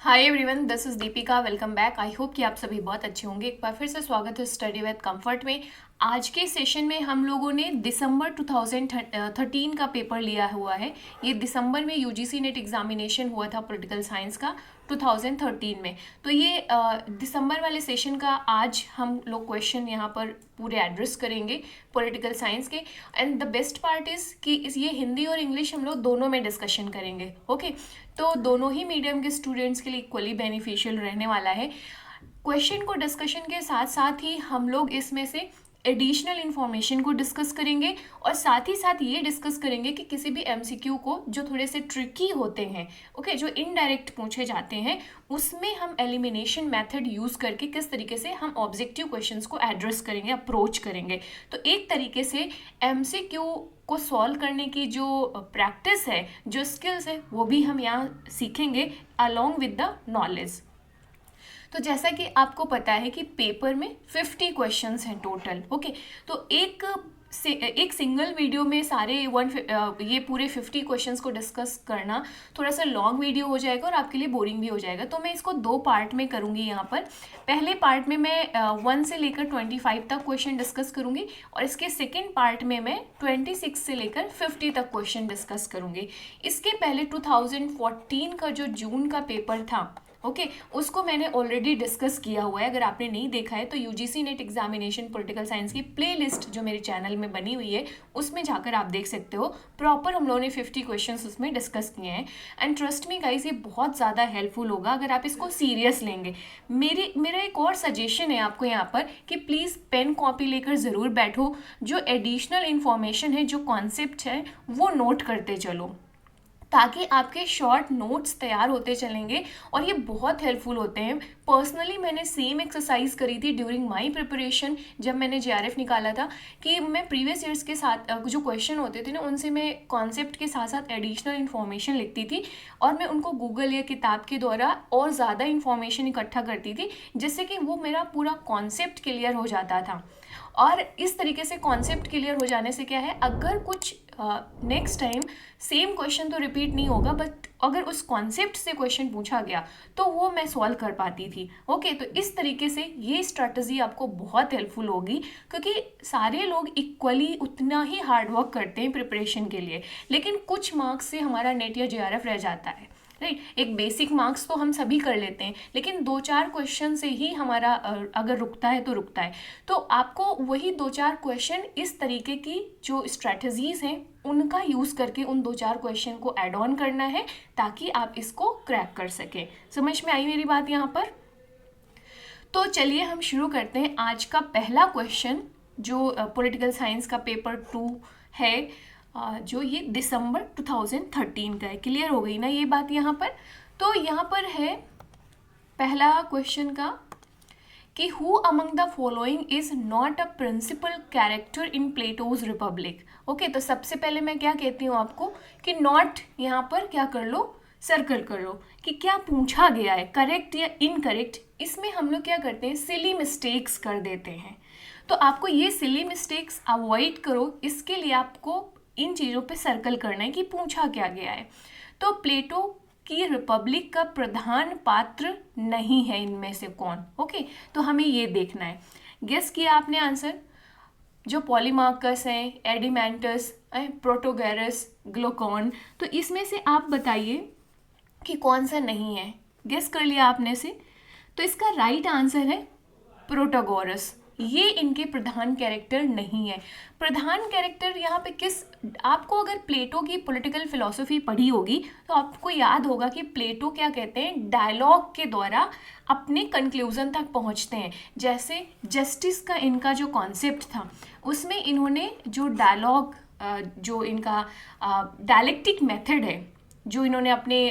Hi everyone, this is Deepika. Welcome back. I hope कि आप सभी बहुत अच्छे होंगे। एक बार फिर से स्वागत है स्टडी विद कंफर्ट में। आज के सेशन में हम लोगों ने दिसंबर 2013 का पेपर लिया हुआ है। ये दिसंबर में यूजीसी नेट एग्जामिनेशन हुआ था पॉलिटिकल साइंस का 2013 में। तो ये दिसंबर वाले सेशन का आज हम लोग क्वेश्चन यहाँ पर पूरे एड्रेस करेंगे पॉलिटिकल साइंस के। And the best part is कि ये हिंदी और इंग्लिश हम लोग दोनों में डिस्कशन करेंगे। ओके, तो दोनों ही मीडियम के स्टूडेंट्स के लिए इक्वली बेनिफिशियल रहने वाला है। क्वेश्चन को डिस्कशन के साथ साथ ही हम लोग इसमें से एडिशनल इन्फॉर्मेशन को डिस्कस करेंगे और साथ ही साथ ये डिस्कस करेंगे कि किसी भी एमसीक्यू को जो थोड़े से ट्रिकी होते हैं, ओके, जो इनडायरेक्ट पूछे जाते हैं, उसमें हम एलिमिनेशन मेथड यूज़ करके किस तरीके से हम ऑब्जेक्टिव क्वेश्चंस को एड्रेस करेंगे, अप्रोच करेंगे। तो एक तरीके से एमसीक्यू को सॉल्व करने की जो प्रैक्टिस है, जो स्किल्स है, वो भी हम यहाँ सीखेंगे अलोंग विद द नॉलेज। तो जैसा कि आपको पता है कि पेपर में 50 क्वेश्चंस हैं टोटल। ओके, तो एक सिंगल वीडियो में सारे ये पूरे 50 क्वेश्चंस को डिस्कस करना थोड़ा सा लॉन्ग वीडियो हो जाएगा और आपके लिए बोरिंग भी हो जाएगा। तो मैं इसको दो पार्ट में करूँगी यहाँ पर। पहले पार्ट में मैं 1 से लेकर 25 तक क्वेश्चन डिस्कस करूँगी और इसके सेकेंड पार्ट में मैं 26 से लेकर 50 तक क्वेश्चन डिस्कस करूँगी। इसके पहले 2014 का जो जून का पेपर था, ओके, उसको मैंने ऑलरेडी डिस्कस किया हुआ है। अगर आपने नहीं देखा है तो UGC NET examination political science की प्लेलिस्ट जो मेरे चैनल में बनी हुई है उसमें जाकर आप देख सकते हो। प्रॉपर हम लोगों ने 50 क्वेश्चंस उसमें डिस्कस किए हैं। एंड ट्रस्ट मी गाइस, ये बहुत ज़्यादा हेल्पफुल होगा अगर आप इसको सीरियस लेंगे। मेरा एक और सजेशन है आपको यहाँ पर कि प्लीज़ पेन कॉपी लेकर ज़रूर बैठो। जो एडिशनल इन्फॉर्मेशन है, जो कॉन्सेप्ट है, वो नोट करते चलो, ताकि आपके शॉर्ट नोट्स तैयार होते चलेंगे और ये बहुत हेल्पफुल होते हैं। पर्सनली मैंने सेम एक्सरसाइज करी थी ड्यूरिंग माय प्रिपरेशन जब मैंने जेआरएफ निकाला था, कि मैं प्रीवियस ईयर्स के साथ जो क्वेश्चन होते थे ना, उनसे मैं कॉन्सेप्ट के साथ साथ एडिशनल इन्फॉर्मेशन लिखती थी और मैं उनको गूगल या किताब के द्वारा और ज़्यादा इन्फॉर्मेशन इकट्ठा करती थी, जिससे कि वो मेरा पूरा कॉन्सेप्ट क्लियर हो जाता था। और इस तरीके से कॉन्सेप्ट क्लियर हो जाने से क्या है, अगर कुछ नेक्स्ट टाइम सेम क्वेश्चन तो रिपीट नहीं होगा, बट अगर उस कॉन्सेप्ट से क्वेश्चन पूछा गया तो वो मैं सॉल्व कर पाती थी। ओके, तो इस तरीके से ये स्ट्रैटेजी आपको बहुत हेल्पफुल होगी, क्योंकि सारे लोग इक्वली उतना ही हार्ड वर्क करते हैं प्रिपरेशन के लिए, लेकिन कुछ मार्क्स से हमारा नेट या जेआरएफ रह जाता है। राइट, एक बेसिक मार्क्स तो हम सभी कर लेते हैं, लेकिन 2-4 क्वेश्चन से ही हमारा अगर रुकता है तो रुकता है। तो आपको वही 2-4 क्वेश्चन, इस तरीके की जो स्ट्रैटेजीज हैं उनका यूज़ करके उन 2-4 क्वेश्चन को ऐड ऑन करना है, ताकि आप इसको क्रैक कर सकें। समझ में आई मेरी बात यहाँ पर? तो चलिए हम शुरू करते हैं आज का पहला क्वेश्चन, जो पॉलिटिकल साइंस का पेपर 2 है, जो ये दिसंबर 2013 का है। क्लियर हो गई ना ये बात यहाँ पर? तो यहाँ पर है पहला क्वेश्चन का कि who among the following is not a principal character in Plato's Republic. Okay, तो सबसे पहले मैं क्या कहती हूँ आपको कि नॉट यहाँ पर क्या कर लो, सर्कल कर लो कि क्या पूछा गया है, करेक्ट या इनकरेक्ट। इसमें हम लोग क्या करते हैं, सिली मिस्टेक्स कर देते हैं। तो आपको ये सिली मिस्टेक्स अवॉइड करो, इसके लिए आपको इन चीज़ों पे सर्कल करना है कि पूछा क्या गया है। तो प्लेटो की रिपब्लिक का प्रधान पात्र नहीं है इनमें से कौन? ओके, तो हमें ये देखना है। गेस किया आपने आंसर? जो पॉलीमार्कस हैं, एडिमेंटस, प्रोटोगेरस, ग्लूकॉन, तो इसमें से आप बताइए कि कौन सा नहीं है। गेस कर लिया आपने से? तो इसका राइट आंसर है प्रोटोगोरस। ये इनके प्रधान कैरेक्टर नहीं है। प्रधान कैरेक्टर यहाँ पे किस, आपको अगर प्लेटो की पॉलिटिकल फिलॉसफी पढ़ी होगी तो आपको याद होगा कि प्लेटो क्या कहते हैं, डायलॉग के द्वारा अपने कंक्लूजन तक पहुँचते हैं। जैसे जस्टिस का इनका जो कॉन्सेप्ट था, उसमें इन्होंने जो डायलॉग, जो इनका डायलेक्टिक मेथड है, जो इन्होंने अपने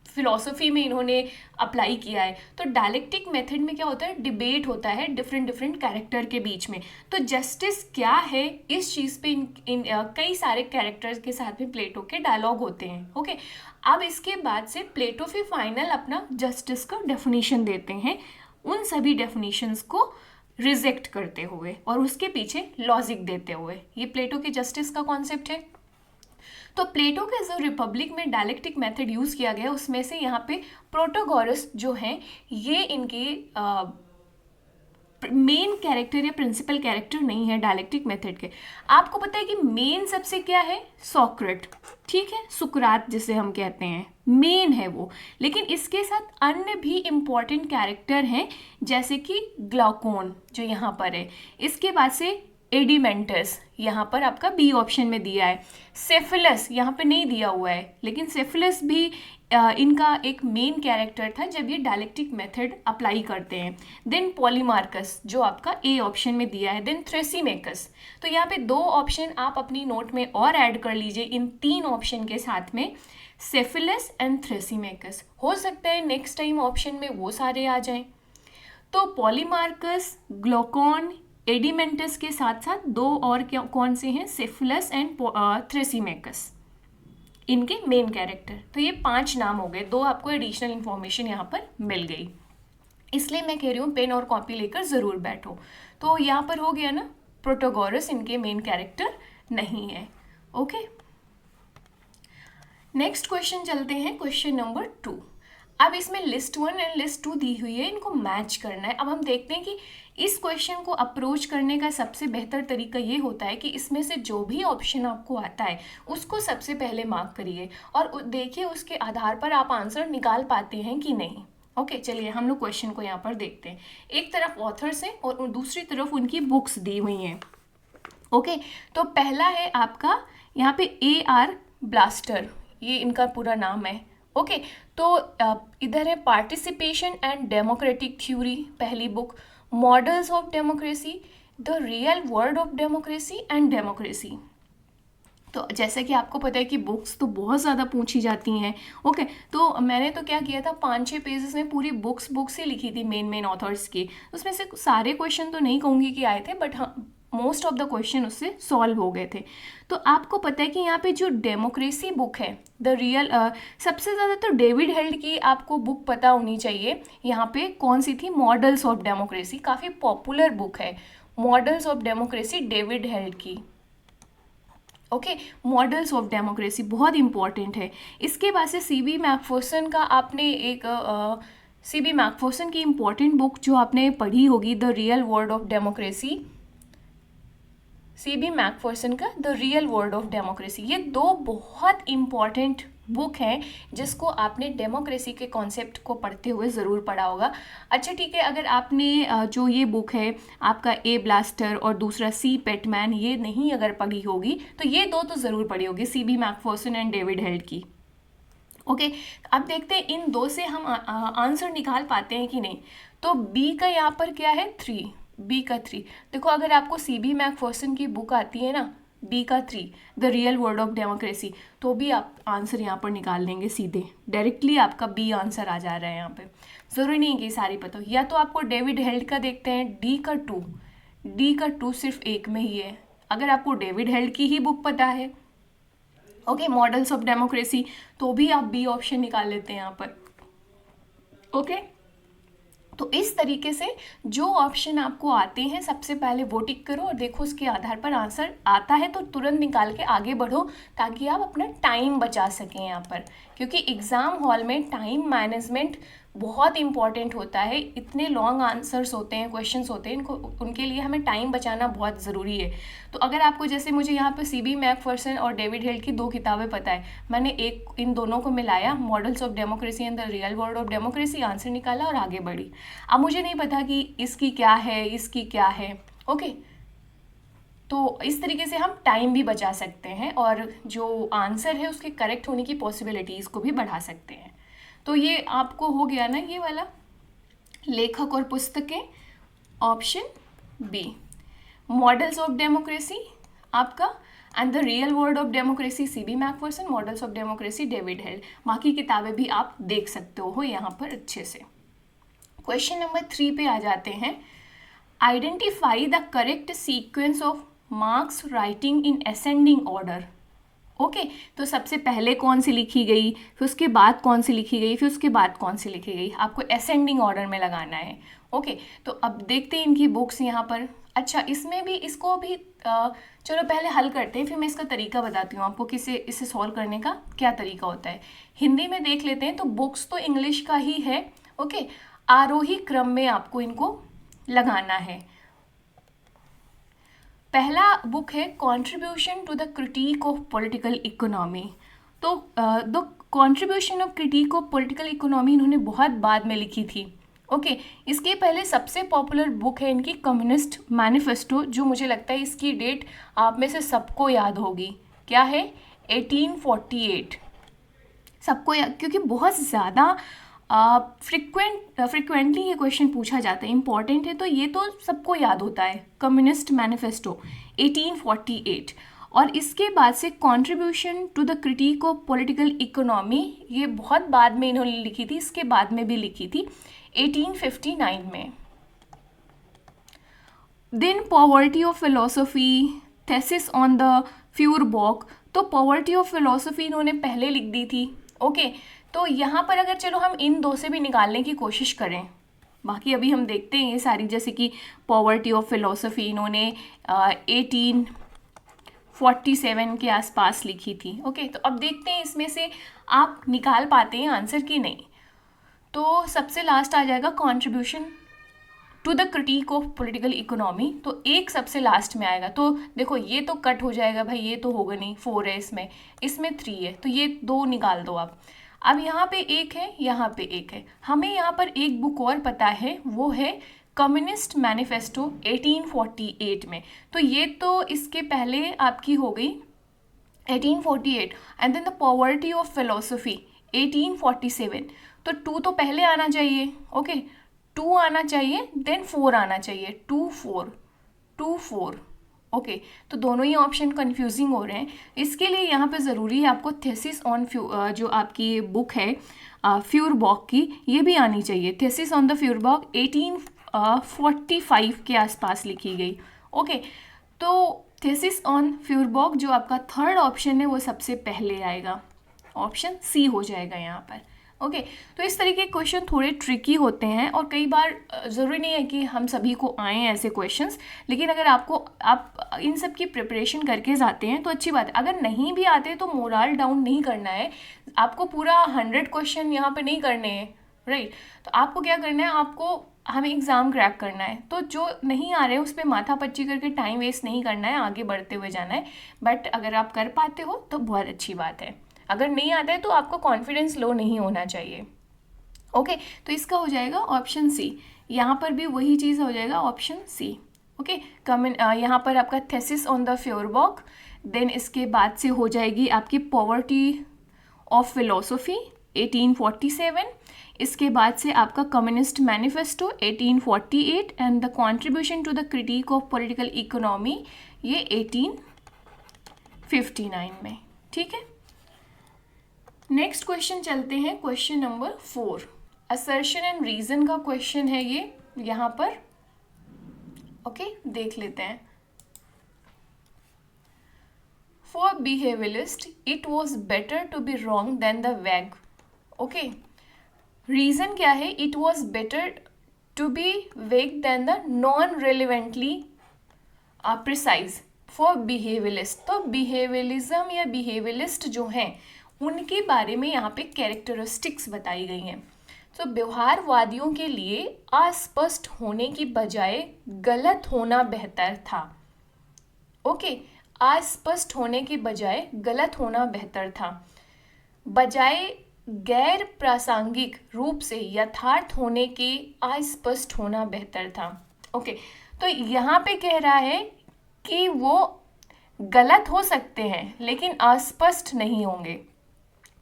फिलॉसफी में इन्होंने अप्लाई किया है। तो डायलेक्टिक मेथड में क्या होता है, डिबेट होता है डिफरेंट कैरेक्टर के बीच में। तो जस्टिस क्या है, इस चीज़ पे इन कई सारे कैरेक्टर्स के साथ में प्लेटो के डायलॉग होते हैं। ओके, अब इसके बाद से प्लेटो फिर फाइनल अपना जस्टिस का डेफिनेशन देते हैं, उन सभी डेफिनेशंस को रिजेक्ट करते हुए और उसके पीछे लॉजिक देते हुए। ये प्लेटो के जस्टिस का कॉन्सेप्ट है। तो प्लेटो के जो रिपब्लिक में डायलेक्टिक मेथड यूज़ किया गया उसमें से यहाँ पे प्रोटोगोरस जो हैं ये इनके मेन कैरेक्टर या प्रिंसिपल कैरेक्टर नहीं है डायलेक्टिक मेथड के। आपको पता है कि मेन सबसे क्या है, सॉक्रेट, ठीक है, सुकरात जिसे हम कहते हैं, मेन है वो। लेकिन इसके साथ अन्य भी इम्पॉर्टेंट कैरेक्टर हैं जैसे कि ग्लाउकोन जो यहाँ पर है, इसके बाद से एडिमेंटस यहाँ पर आपका बी ऑप्शन में दिया है, सेफिलस यहाँ पे नहीं दिया हुआ है, लेकिन सेफिलस भी इनका एक मेन कैरेक्टर था जब ये डायलेक्टिक मेथड अप्लाई करते हैं। देन पॉलीमार्कस जो आपका ए ऑप्शन में दिया है, देन थ्रेसिमेकस। तो यहाँ पे 2 ऑप्शन आप अपनी नोट में और ऐड कर लीजिए इन 3 ऑप्शन के साथ में, सेफिलस एंड थ्रेसिमेकस। हो सकता है नेक्स्ट टाइम ऑप्शन में वो सारे आ जाएं। तो पॉलीमार्कस, ग्लाउकोन, एडिमेंटस के साथ साथ 2 और कौन से हैं, सेफिलस एंड थ्रेसिमेकस, इनके मेन कैरेक्टर। तो ये 5 नाम हो गए, 2 आपको एडिशनल इन्फॉर्मेशन यहाँ पर मिल गई। इसलिए मैं कह रही हूँ पेन और कॉपी लेकर ज़रूर बैठो। तो यहाँ पर हो गया ना, प्रोटोगोरस इनके मेन कैरेक्टर नहीं है। ओके, नेक्स्ट क्वेश्चन चलते हैं, क्वेश्चन नंबर 2। अब इसमें लिस्ट 1 एंड लिस्ट 2 दी हुई है, इनको मैच करना है। अब हम देखते हैं कि इस क्वेश्चन को अप्रोच करने का सबसे बेहतर तरीका ये होता है कि इसमें से जो भी ऑप्शन आपको आता है उसको सबसे पहले मार्क करिए और देखिए उसके आधार पर आप आंसर निकाल पाते हैं कि नहीं। ओके, चलिए हम लोग क्वेश्चन को यहाँ पर देखते हैं। एक तरफ ऑथर्स हैं और दूसरी तरफ उनकी बुक्स दी हुई हैं। ओके, तो पहला है आपका यहाँ पे AR ब्लास्टर, ये इनका पूरा नाम है। ओके, तो इधर है पार्टिसिपेशन एंड डेमोक्रेटिक थ्योरी, पहली book, models of democracy, the real world of democracy and democracy. तो जैसे कि आपको पता है कि बुक्स तो बहुत ज़्यादा पूछी जाती हैं। ओके, तो मैंने तो क्या किया था, 5-6 पेजेस में पूरी बुक्स ही लिखी थी मेन ऑथर्स की। उसमें से सारे क्वेश्चन तो नहीं कहूँगी कि आए थे, बट हाँ मोस्ट ऑफ द क्वेश्चन उससे सॉल्व हो गए थे। तो आपको पता है कि यहाँ पे जो डेमोक्रेसी बुक है, द रियल, सबसे ज़्यादा तो डेविड हेल्ड की आपको बुक पता होनी चाहिए। यहाँ पे कौन सी थी, मॉडल्स ऑफ डेमोक्रेसी, काफ़ी पॉपुलर बुक है models of democracy, David held की। ओके, मॉडल्स ऑफ डेमोक्रेसी बहुत इंपॉर्टेंट है। इसके बाद से CB मैकफर्सन का आपने एक CB मैकफर्सन की इम्पॉर्टेंट बुक जो आपने पढ़ी होगी, the real world of democracy, CB Macpherson का the real world of democracy. ये 2 बहुत इम्पॉर्टेंट बुक हैं जिसको आपने डेमोक्रेसी के कॉन्सेप्ट को पढ़ते हुए ज़रूर पढ़ा होगा। अच्छा ठीक है, अगर आपने जो ये बुक है आपका A ब्लास्टर और दूसरा C पेटमैन, ये नहीं अगर पढ़ी होगी तो ये 2 तो ज़रूर पढ़ी होगी, CB Macpherson and David held की। ओके, अब देखते हैं इन 2 से हम आंसर निकाल पाते हैं कि नहीं। तो B का यहाँ पर क्या है, 3, B का 3। देखो अगर आपको CB मैकफर्सन की बुक आती है ना, B का 3, the real world of democracy, तो भी आप आंसर यहाँ पर निकाल लेंगे सीधे, डायरेक्टली आपका B आंसर आ जा रहा है यहाँ पे। ज़रूरी नहीं है कि सारी पता हो। या तो आपको डेविड हेल्ड का देखते हैं, D का 2 सिर्फ एक में ही है, अगर आपको डेविड हेल्ड की ही बुक पता है, ओके, मॉडल्स ऑफ डेमोक्रेसी, तो भी आप B ऑप्शन निकाल लेते हैं यहाँ पर। ओके, तो इस तरीके से जो ऑप्शन आपको आते हैं सबसे पहले वो टिक करो और देखो उसके आधार पर आंसर आता है तो तुरंत निकाल के आगे बढ़ो, ताकि आप अपना टाइम बचा सकें यहाँ पर, क्योंकि एग्ज़ाम हॉल में टाइम मैनेजमेंट बहुत इंपॉर्टेंट होता है। इतने लॉन्ग आंसर्स होते हैं, क्वेश्चंस होते हैं, इनको उनके लिए हमें टाइम बचाना बहुत ज़रूरी है। तो अगर आपको जैसे मुझे यहाँ पर CB मैकफर्सन और डेविड हेल्ड की 2 किताबें पता है, मैंने इन दोनों को मिलाया, models of democracy and the real world of democracy, answer निकाला और आगे बढ़ी। अब मुझे नहीं पता कि इसकी क्या है, इसकी क्या है। ओके, तो इस तरीके से हम टाइम भी बचा सकते हैं और जो आंसर है उसके करेक्ट होने की पॉसिबिलिटीज़ को भी बढ़ा सकते हैं। तो ये आपको हो गया ना ये वाला, लेखक और पुस्तकें, option B, models of democracy आपका, and the real world of democracy CB Macpherson, models of democracy David Held. बाकी किताबें भी आप देख सकते हो यहाँ पर अच्छे से। क्वेश्चन नंबर 3 पे आ जाते हैं। Identify the correct sequence of marks writing in ascending order. Okay तो सबसे पहले कौन सी लिखी गई, फिर उसके बाद कौन सी लिखी गई, फिर उसके बाद कौन सी लिखी गई, आपको असेंडिंग ऑर्डर में लगाना है। ओके तो अब देखते हैं इनकी बुक्स यहाँ पर। अच्छा इसमें भी इसको भी चलो पहले हल करते हैं, फिर मैं इसका तरीका बताती हूँ आपको कि इसे सॉल्व करने का क्या तरीका होता है। हिंदी में देख लेते हैं, तो बुक्स तो इंग्लिश का ही है। ओके आरोही क्रम में आपको इनको लगाना है। पहला बुक है contribution to the critique of political economy. तो the contribution of critique of political economy इन्होंने बहुत बाद में लिखी थी। ओके इसके पहले सबसे पॉपुलर बुक है इनकी कम्युनिस्ट मैनिफेस्टो, जो मुझे लगता है इसकी डेट आप में से सबको याद होगी। क्या है? 1848। सबको याद, क्योंकि बहुत ज़्यादा फ्रिक्वेंटली ये क्वेश्चन पूछा जाता है, इंपॉर्टेंट है, तो ये तो सबको याद होता है। Communist manifesto 1848। और इसके बाद से contribution to the critique of political economy, ये बहुत बाद में इन्होंने लिखी थी, इसके बाद में भी लिखी थी 1859 में। Then poverty of philosophy, thesis on the Feuerbach. तो पॉवर्टी ऑफ फिलोसफी इन्होंने पहले लिख दी थी। ओके तो यहाँ पर अगर चलो हम इन दो से भी निकालने की कोशिश करें, बाकी अभी हम देखते हैं ये सारी, जैसे कि पॉवर्टी ऑफ फिलोसफी इन्होंने 1847 के आसपास लिखी थी। ओके तो अब देखते हैं इसमें से आप निकाल पाते हैं आंसर कि नहीं। तो सबसे लास्ट आ जाएगा contribution to the critique of political economy, तो एक सबसे लास्ट में आएगा। तो देखो ये तो कट हो जाएगा भाई, ये तो होगा नहीं, 4 है इसमें 3 है, तो ये 2 निकाल दो आप। अब यहाँ पे एक है, यहाँ पे एक है। हमें यहाँ पर एक बुक और पता है, वो है कम्युनिस्ट मैनिफेस्टो 1848 में। तो ये तो इसके पहले आपकी हो गई 1848, and then the poverty of philosophy 1847। तो 2 तो पहले आना चाहिए। ओके 2 आना चाहिए, देन 4 आना चाहिए, 2 4। ओके तो दोनों ही ऑप्शन कंफ्यूजिंग हो रहे हैं। इसके लिए यहाँ पे ज़रूरी है आपको थेसिस ऑन जो आपकी बुक है फ्यूरबॉक की, ये भी आनी चाहिए। थेसिस ऑन द फ्यूरबॉक 1845 के आसपास लिखी गई। ओके तो थेसिस ऑन फ्यूरबॉक जो आपका थर्ड ऑप्शन है वो सबसे पहले आएगा, ऑप्शन सी हो जाएगा यहाँ पर। ओके तो इस तरीके के क्वेश्चन थोड़े ट्रिकी होते हैं, और कई बार ज़रूरी नहीं है कि हम सभी को आएँ ऐसे क्वेश्चंस, लेकिन अगर आप इन सब की प्रिपरेशन करके जाते हैं तो अच्छी बात है। अगर नहीं भी आते तो मोरल डाउन नहीं करना है, आपको पूरा 100 क्वेश्चन यहाँ पे नहीं करने हैं, राइट। तो आपको क्या करना है, आपको हमें एग्ज़ाम क्रैक करना है, तो जो नहीं आ रहे हैं उस पर माथापच्ची करके टाइम वेस्ट नहीं करना है, आगे बढ़ते हुए जाना है। बट अगर आप कर पाते हो तो बहुत अच्छी बात है, अगर नहीं आता है तो आपको कॉन्फिडेंस लो नहीं होना चाहिए। ओके तो इसका हो जाएगा ऑप्शन सी, यहाँ पर भी वही चीज़ हो जाएगा ऑप्शन सी। ओके यहाँ पर आपका थेसिस ऑन द फ्यूरबॉक, देन इसके बाद से हो जाएगी आपकी पॉवर्टी ऑफ फिलोसफी 1847, इसके बाद से आपका communist manifesto 1848, and the contribution to the critique of political economy ये 1859 में। ठीक है, नेक्स्ट क्वेश्चन चलते हैं, question number 4। Assertion and reason का क्वेश्चन है ये यहाँ पर। ओके देख लेते हैं। For behaviourist it was better to be wrong than the vague. Okay reason क्या है? It was better to be vague than the non relevantly precise for behaviourist. तो बिहेवियरिज्म या बिहेवियरिस्ट जो हैं उनके बारे में यहाँ पे कैरेक्टरिस्टिक्स बताई गई हैं। तो व्यवहारवादियों के लिए अस्पष्ट होने की बजाय गलत होना बेहतर था। ओके अस्पष्ट होने की बजाय गलत होना बेहतर था, बजाय गैर प्रासंगिक रूप से यथार्थ होने के अस्पष्ट होना बेहतर था। ओके तो यहाँ पे कह रहा है कि वो गलत हो सकते हैं लेकिन अस्पष्ट नहीं होंगे।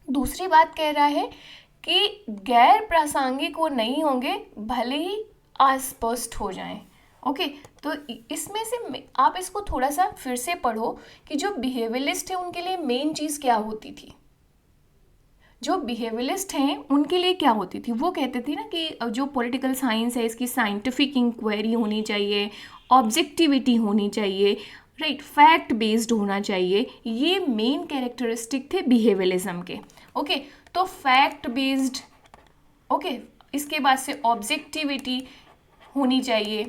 दूसरी बात कह रहा है कि गैर प्रासंगिक वो नहीं होंगे भले ही अस्पष्ट हो जाएं। ओके तो इसमें से आप इसको थोड़ा सा फिर से पढ़ो कि जो बिहेवियरिस्ट है उनके लिए मेन चीज़ क्या होती थी। जो बिहेवियरिस्ट हैं उनके लिए क्या होती थी, वो कहते थे ना कि जो पॉलिटिकल साइंस है इसकी साइंटिफिक इंक्वायरी होनी चाहिए, ऑब्जेक्टिविटी होनी चाहिए, राइट, फैक्ट बेस्ड होना चाहिए, ये मेन कैरेक्टरिस्टिक थे बिहेवियरिज्म के। ओके, तो फैक्ट बेस्ड, ओके, इसके बाद से ऑब्जेक्टिविटी होनी चाहिए,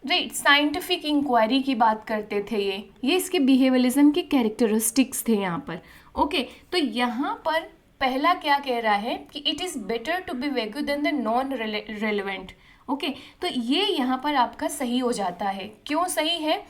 राइट, साइंटिफिक इंक्वायरी की बात करते थे ये इसके बिहेवियरिज्म के कैरेक्टरिस्टिक्स थे यहाँ पर। ओके, तो यहाँ पर पहला क्या कह रहा है कि it is better to be vague than the non relevant. Okay, तो ये यहाँ पर आपका सही हो जाता है। क्यों सही है?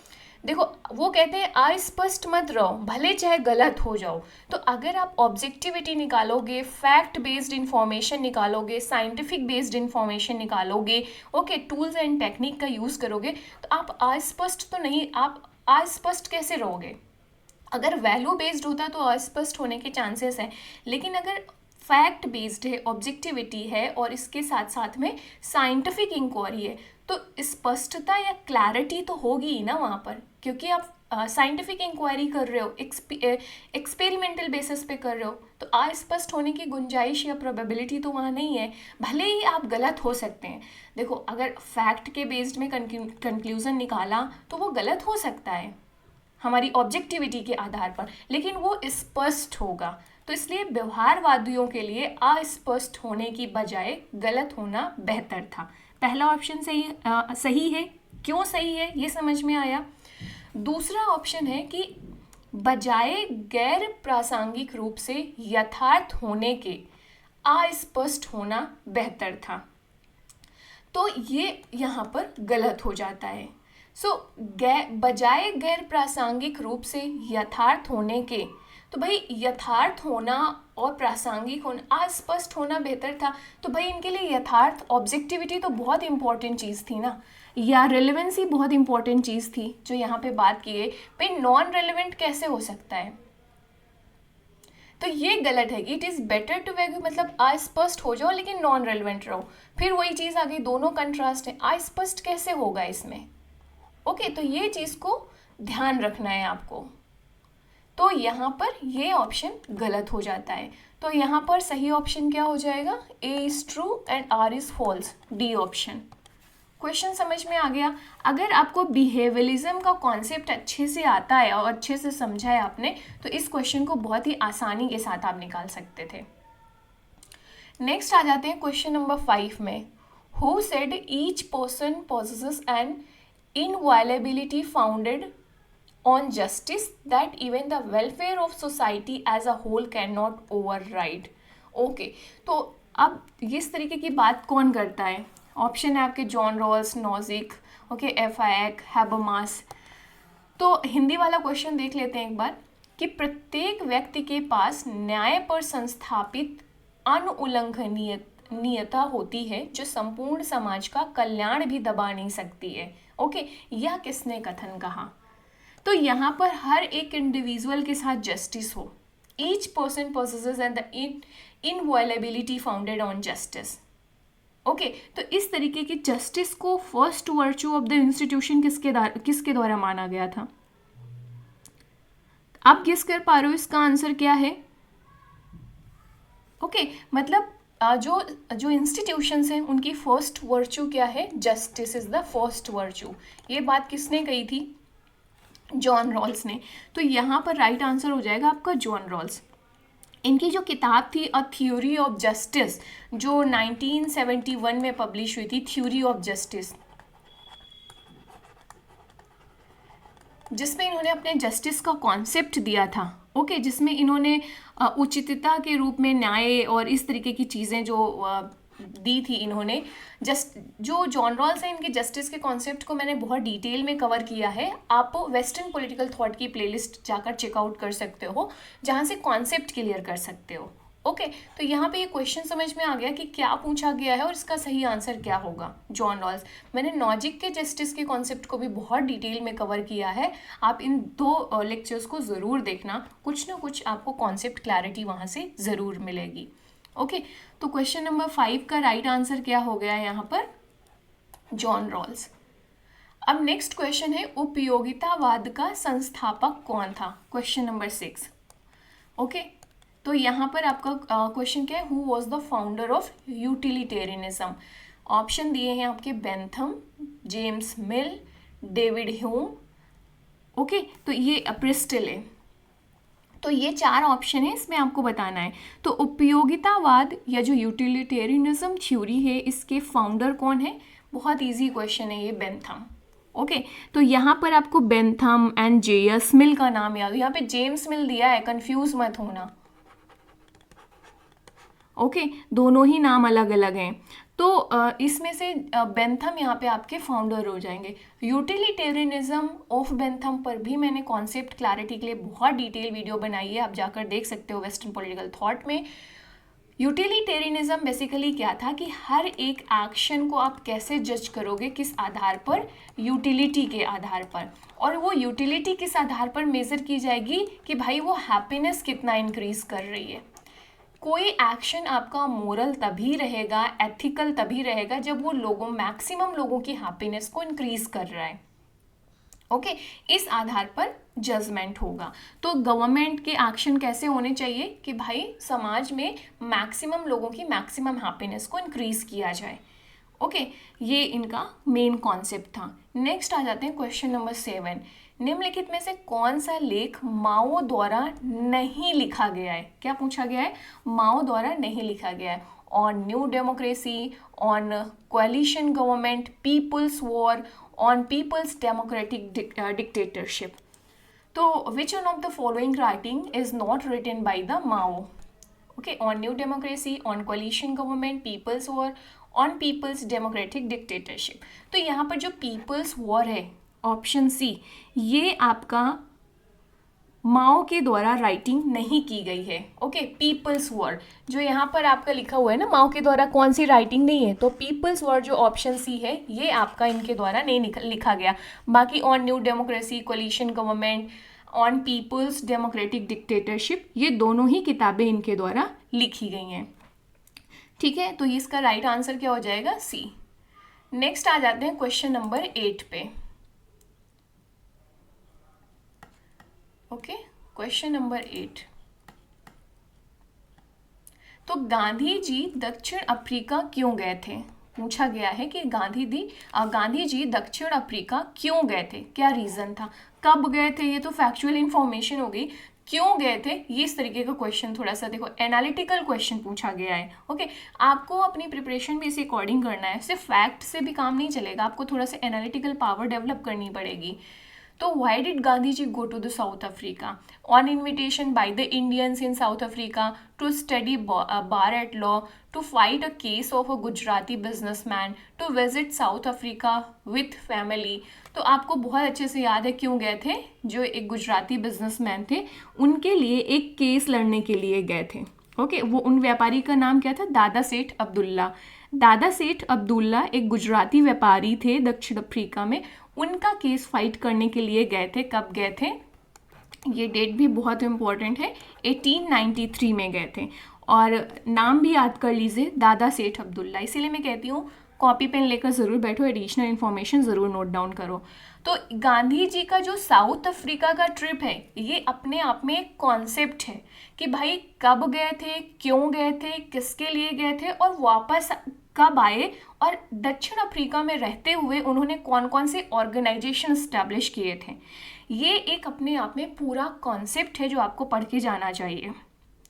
देखो, वो कहते हैं अस्पष्ट मत रहो, भले चाहे गलत हो जाओ। तो अगर आप ऑब्जेक्टिविटी निकालोगे, फैक्ट बेस्ड इंफॉर्मेशन निकालोगे, साइंटिफिक बेस्ड इंफॉर्मेशन निकालोगे, ओके, टूल्स एंड टेक्निक का यूज़ करोगे, तो आप अस्पष्ट तो नहीं, आप अस्पष्ट कैसे रहोगे? अगर वैल्यू बेस्ड होता तो अस्पष्ट होने के चांसेस हैं, लेकिन अगर फैक्ट बेस्ड है, ऑब्जेक्टिविटी है और इसके साथ साथ में साइंटिफिक इंक्वायरी है, तो स्पष्टता या क्लैरिटी तो होगी ही ना वहाँ पर, क्योंकि आप साइंटिफिक इंक्वायरी कर रहे हो, एक्सपेरिमेंटल बेसिस पे कर रहे हो, तो अस्पष्ट होने की गुंजाइश या प्रोबेबिलिटी तो वहाँ नहीं है, भले ही आप गलत हो सकते हैं। देखो, अगर फैक्ट के बेस्ड में कंक्लूजन निकाला तो वो गलत हो सकता है हमारी ऑब्जेक्टिविटी के आधार पर, लेकिन वो स्पष्ट होगा। तो इसलिए व्यवहारवादियों के लिए अस्पष्ट होने की बजाय गलत होना बेहतर था। पहला ऑप्शन सही है। क्यों सही है ये समझ में आया। दूसरा ऑप्शन है कि बजाय गैर प्रासंगिक रूप से यथार्थ होने के अस्पष्ट होना बेहतर था, तो ये यहाँ पर गलत हो जाता है। बजाय गैर प्रासंगिक रूप से यथार्थ होने के, तो भाई यथार्थ होना और प्रासंगिक होना, अस्पष्ट होना बेहतर था। तो भाई इनके लिए यथार्थ, ऑब्जेक्टिविटी तो बहुत इंपॉर्टेंट चीज़ थी ना, या रेलेवेंसी बहुत इंपॉर्टेंट चीज़ थी जो यहाँ पे बात की है। भाई नॉन रेलेवेंट कैसे हो सकता है? तो ये गलत है। It is better to value, मतलब अस्पष्ट हो जाओ लेकिन नॉन रेलेवेंट रहो। फिर वही चीज़ आ गई, दोनों कंट्रास्ट है, अस्पष्ट कैसे होगा इसमें? ओके, तो ये चीज़ को ध्यान रखना है आपको। तो यहाँ पर ये ऑप्शन गलत हो जाता है। तो यहाँ पर सही ऑप्शन क्या हो जाएगा? A is true and R is false, D option. Question समझ में आ गया? अगर आपको बिहेवियरिज्म का कॉन्सेप्ट अच्छे से आता है और अच्छे से समझा है आपने, तो इस क्वेश्चन को बहुत ही आसानी के साथ आप निकाल सकते थे। नेक्स्ट आ जाते हैं क्वेश्चन नंबर 5 में। Who said each person possesses an inviolability founded on justice that even the welfare of society as a whole cannot override। Okay, तो अब इस तरीके की बात कौन करता है? ऑप्शन है आपके John Rawls, Nozick, okay, Hayek, Habermas. तो हिंदी वाला क्वेश्चन देख लेते हैं एक बार, कि प्रत्येक व्यक्ति के पास न्याय पर संस्थापित अनुउल्लंघनीयता होती है जो संपूर्ण समाज का कल्याण भी दबा नहीं सकती है। ओके, यह किसने कथन कहा? तो यहाँ पर हर एक इंडिविजुअल के साथ जस्टिस हो, each person possesses and the inviolability founded on justice। Okay, तो इस तरीके की जस्टिस को first virtue of the institution किसके द्वारा माना गया था? आप गेस कर पा रहे हो इसका आंसर क्या है? ओके, मतलब जो इंस्टीट्यूशंस हैं उनकी फर्स्ट वर्च्यू क्या है? Justice is the first virtue. ये बात किसने कही थी? जॉन रॉल्स ने। तो यहाँ पर राइट आंसर हो जाएगा आपका जॉन रॉल्स। इनकी जो किताब थी अ थ्योरी ऑफ जस्टिस, जो 1971 में पब्लिश हुई थी, थ्योरी ऑफ जस्टिस, जिसमें इन्होंने अपने जस्टिस का कॉन्सेप्ट दिया था। ओके, जिसमें इन्होंने उचितता के रूप में न्याय और इस तरीके की चीज़ें जो दी थी इन्होंने। जो जॉन रॉल्स हैं, इनके जस्टिस के कॉन्सेप्ट को मैंने बहुत डिटेल में कवर किया है। आप वेस्टर्न पॉलिटिकल थॉट की प्लेलिस्ट जाकर चेकआउट कर सकते हो, जहाँ से कॉन्सेप्ट क्लियर कर सकते हो। ओके, तो यहाँ पे ये क्वेश्चन समझ में आ गया कि क्या पूछा गया है और इसका सही आंसर क्या होगा। जॉन रॉल्स, मैंने नॉजिक के जस्टिस के कॉन्सेप्ट को भी बहुत डिटेल में कवर किया है। आप इन 2 लेक्चर्स को ज़रूर देखना, कुछ ना कुछ आपको कॉन्सेप्ट क्लैरिटी वहाँ से ज़रूर मिलेगी। ओके, तो क्वेश्चन नंबर 5 का राइट आंसर क्या हो गया यहाँ पर? John Rawls. अब नेक्स्ट क्वेश्चन है, उपयोगितावाद का संस्थापक कौन था? Question number 6। ओके, तो यहाँ पर आपका क्वेश्चन क्या है? Who was the founder of utilitarianism? Option दिए हैं आपके बेंथम, जेम्स मिल, डेविड ह्यूम, ओके, तो ये प्रिस्टल है। तो ये 4 ऑप्शन है, इसमें आपको बताना है। तो उपयोगितावाद या जो यूटिलिटेरियनिज्म थ्योरी है, इसके फाउंडर कौन है? बहुत इजी क्वेश्चन है ये, बेंथम। ओके, तो यहाँ पर आपको बेंथम एंड जेएस मिल का नाम याद हो। यहाँ पे जेम्स मिल दिया है, कंफ्यूज मत होना। ओके, दोनों ही नाम अलग अलग हैं। तो इसमें से बेंथम यहाँ पे आपके फाउंडर हो जाएंगे। यूटिलिटेरियनिज्म ऑफ बेंथम पर भी मैंने कॉन्सेप्ट क्लैरिटी के लिए बहुत डिटेल वीडियो बनाई है, आप जाकर देख सकते हो वेस्टर्न पॉलिटिकल थॉट में। यूटिलिटेरियनिज्म बेसिकली क्या था कि हर एक एक्शन को आप कैसे जज करोगे, किस आधार पर? यूटिलिटी के आधार पर। और वो यूटिलिटी किस आधार पर मेजर की जाएगी कि भाई वो हैप्पीनेस कितना इंक्रीज कर रही है। कोई एक्शन आपका मोरल तभी रहेगा, एथिकल तभी रहेगा जब वो लोगों, मैक्सिमम लोगों की हैप्पीनेस को इंक्रीज कर रहा है। ओके, इस आधार पर जजमेंट होगा। तो गवर्नमेंट के एक्शन कैसे होने चाहिए कि भाई समाज में मैक्सिमम लोगों की मैक्सिमम हैप्पीनेस को इंक्रीज किया जाए। ओके, ये इनका मेन कॉन्सेप्ट था। नेक्स्ट आ जाते हैं क्वेश्चन नंबर 7। निम्नलिखित में से कौन सा लेख माओ द्वारा नहीं लिखा गया है? क्या पूछा गया है? माओ द्वारा नहीं लिखा गया है। On new democracy, on coalition government, people's war, on people's democratic dictatorship. तो which one of the following writing is not written by the Mao? Okay, on new democracy, on coalition government, people's war, on people's democratic dictatorship. तो यहाँ पर जो people's war है, option c, ये आपका माओ के द्वारा राइटिंग नहीं की गई है। ओके, पीपल्स वॉर जो यहाँ पर आपका लिखा हुआ है ना, माओ के द्वारा कौन सी राइटिंग नहीं है, तो पीपल्स वॉर जो ऑप्शन सी है ये आपका इनके द्वारा नहीं लिखा गया। बाकी on new democracy, coalition government, on people's democratic dictatorship, ये दोनों ही किताबें इनके द्वारा लिखी गई हैं। ठीक है, तो इसका राइट आंसर क्या हो जाएगा? सी। नेक्स्ट आ जाते हैं क्वेश्चन नंबर 8 पे। Okay, question number 8। तो गांधी जी दक्षिण अफ्रीका क्यों गए थे? पूछा गया है कि गांधी जी दक्षिण अफ्रीका क्यों गए थे, क्या रीजन था, कब गए थे? ये तो फैक्चुअल इंफॉर्मेशन हो गई। क्यों गए थे, ये इस तरीके का क्वेश्चन, थोड़ा सा देखो एनालिटिकल क्वेश्चन पूछा गया है। ओके, आपको अपनी प्रिपरेशन भी इसी अकॉर्डिंग करना है, सिर्फ फैक्ट से भी काम नहीं चलेगा, आपको थोड़ा सा एनालिटिकल पावर डेवलप करनी पड़ेगी। तो why did Gandhi ji go to the South Africa? On invitation by the Indians in South Africa to study bar at law, to fight a case of a Gujarati businessman, to visit South Africa with family. तो आपको बहुत अच्छे से याद है क्यों गए थे। जो एक गुजराती बिजनेसमैन थे, उनके लिए एक केस लड़ने के लिए गए थे। ओके, वो उन व्यापारी का नाम क्या था? दादा सेठ अब्दुल्ला। दादा सेठ अब्दुल्ला एक गुजराती व्यापारी थे दक्षिण अफ्रीका में, उनका केस फाइट करने के लिए गए थे। कब गए थे? ये डेट भी बहुत इंपॉर्टेंट है, 1893 में गए थे। और नाम भी याद कर लीजिए, दादा सेठ अब्दुल्ला। इसीलिए मैं कहती हूँ कॉपी पेन लेकर ज़रूर बैठो, एडिशनल इन्फॉर्मेशन ज़रूर नोट डाउन करो। तो गांधी जी का जो साउथ अफ्रीका का ट्रिप है, ये अपने आप में एक कॉन्सेप्ट है कि भाई कब गए थे, क्यों गए थे, किसके लिए गए थे और वापस कब आए, और दक्षिण अफ्रीका में रहते हुए उन्होंने कौन कौन से ऑर्गेनाइजेशन इस्टेब्लिश किए थे। ये एक अपने आप में पूरा कॉन्सेप्ट है जो आपको पढ़ के जाना चाहिए।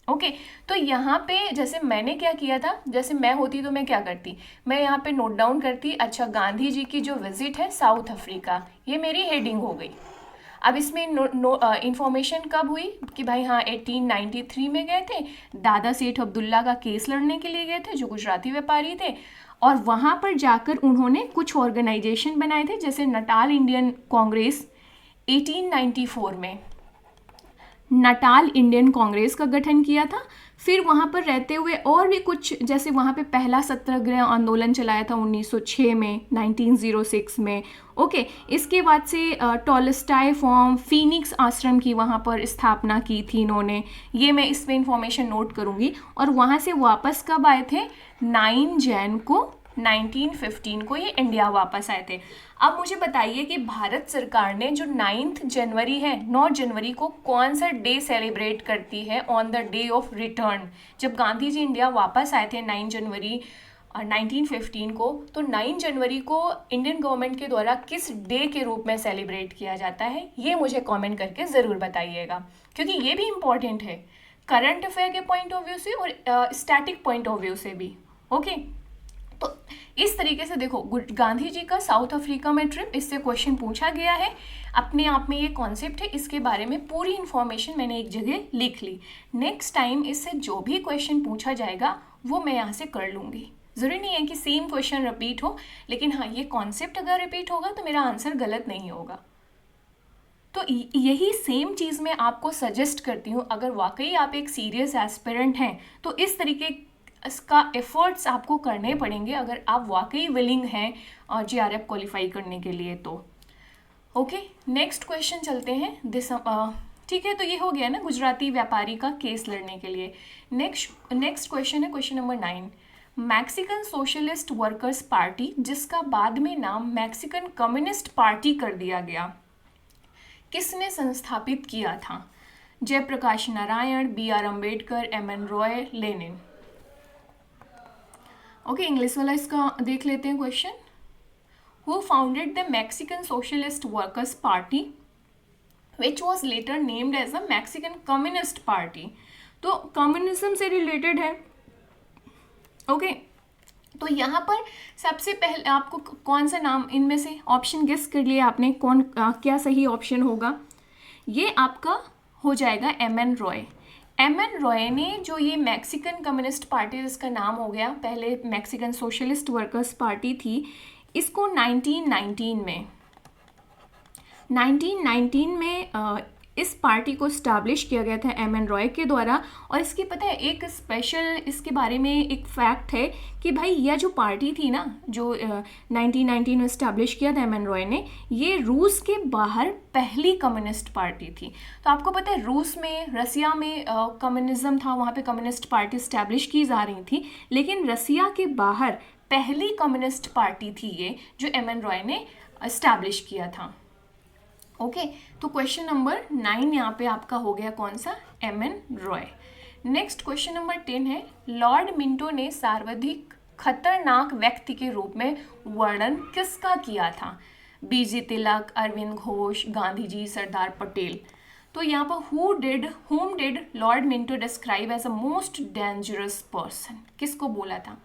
ओके, तो यहाँ पे जैसे मैंने क्या किया था, जैसे मैं होती तो मैं क्या करती, मैं यहाँ पे नोट डाउन करती, अच्छा गांधी जी की जो विजिट है साउथ अफ्रीका, ये मेरी हेडिंग हो गई। अब इसमें इंफॉर्मेशन कब हुई कि भाई हाँ 1893 में गए थे, दादा सेठ अब्दुल्ला का केस लड़ने के लिए गए थे जो गुजराती व्यापारी थे, और वहाँ पर जाकर उन्होंने कुछ ऑर्गेनाइजेशन बनाए थे, जैसे नटाल इंडियन कांग्रेस 1894 में नटाल इंडियन कांग्रेस का गठन किया था। फिर वहाँ पर रहते हुए और भी कुछ, जैसे वहाँ पे पहला सत्याग्रह आंदोलन चलाया था 1906 में, 1906 में। ओके, इसके बाद से टॉलस्टाय फॉर्म, फीनिक्स आश्रम की वहाँ पर स्थापना की थी इन्होंने, ये मैं इसमें इंफॉर्मेशन नोट करूँगी। और वहाँ से वापस कब आए थे? 9 जैन को 1915 को ये इंडिया वापस आए थे। अब मुझे बताइए कि भारत सरकार ने जो 9 जनवरी है, 9 जनवरी को कौन सा डे सेलिब्रेट करती है? On the day of return, जब गांधी जी इंडिया वापस आए थे 9 जनवरी 1915 को, तो 9 जनवरी को इंडियन गवर्नमेंट के द्वारा किस डे के रूप में सेलिब्रेट किया जाता है, ये मुझे कमेंट करके ज़रूर बताइएगा, क्योंकि ये भी इम्पॉर्टेंट है करंट अफेयर के पॉइंट ऑफ व्यू से और स्टैटिक पॉइंट ऑफ व्यू से भी। ओके, तो इस तरीके से देखो, गांधी जी का साउथ अफ्रीका में ट्रिप, इससे क्वेश्चन पूछा गया है। अपने आप में ये कॉन्सेप्ट है, इसके बारे में पूरी इन्फॉर्मेशन मैंने एक जगह लिख ली। नेक्स्ट टाइम इससे जो भी क्वेश्चन पूछा जाएगा वो मैं यहाँ से कर लूँगी। ज़रूरी नहीं है कि सेम क्वेश्चन रिपीट हो, लेकिन हाँ, ये कॉन्सेप्ट अगर रिपीट होगा तो मेरा आंसर गलत नहीं होगा। तो यही सेम चीज़ मैं आपको सजेस्ट करती हूँ, अगर वाकई आप एक सीरियस एस्पिरेंट हैं तो इस तरीके इसका एफर्ट्स आपको करने पड़ेंगे अगर आप वाकई विलिंग हैं जीआरएफ क्वालिफाई करने के लिए। तो ओके, नेक्स्ट क्वेश्चन चलते हैं। ठीक है, तो ये हो गया ना गुजराती व्यापारी का केस लड़ने के लिए। नेक्स्ट क्वेश्चन है question number 9। Mexican Socialist Workers party, जिसका बाद में नाम मैक्सिकन कम्युनिस्ट पार्टी कर दिया गया, किसने संस्थापित किया था? Jayaprakash Narayan, B R. Ambedkar, M N. Roy, Lenin. Okay, English वाला इसका देख लेते हैं question. Who founded the Mexican Socialist Workers Party which was later named as a Mexican Communist Party. तो कम्युनिज्म से रिलेटेड है। ओके, तो यहाँ पर सबसे पहले आपको कौन सा नाम, इनमें से ऑप्शन गेस कर लिए आपने, क्या सही ऑप्शन होगा? ये आपका हो जाएगा एम.एन. रॉय। एम.एन. रॉय ने जो ये मैक्सिकन कम्युनिस्ट पार्टी, जिसका नाम हो गया, पहले मैक्सिकन सोशलिस्ट वर्कर्स पार्टी थी, इसको 1919 में इस पार्टी को स्टैब्लिश किया गया था एम.एन. रॉय के द्वारा। और इसकी पता है एक स्पेशल इसके बारे में एक फैक्ट है कि भाई यह जो पार्टी थी ना, जो 1919 में स्टैब्लिश किया था एम.एन. रॉय ने, ये रूस के बाहर पहली कम्युनिस्ट पार्टी थी। तो आपको पता है रूस में, रसिया में कम्युनिज्म था, वहाँ पे कम्युनिस्ट पार्टी स्टैब्लिश की जा रही थी, लेकिन रसिया के बाहर पहली कम्युनिस्ट पार्टी थी ये, जो एम.एन. रॉय ने स्टैब्लिश किया था। ओके, तो क्वेश्चन नंबर 9 यहाँ पे आपका हो गया कौन सा? M.N.. Roy. Next question number 10 है, लॉर्ड मिंटो ने सर्वाधिक खतरनाक व्यक्ति के रूप में वर्णन किसका किया था? बी.जी. तिलक, अरविंद घोष, गांधी जी, सरदार पटेल। तो यहाँ पर whom did Lord Minto describe as a most dangerous person, किसको बोला था?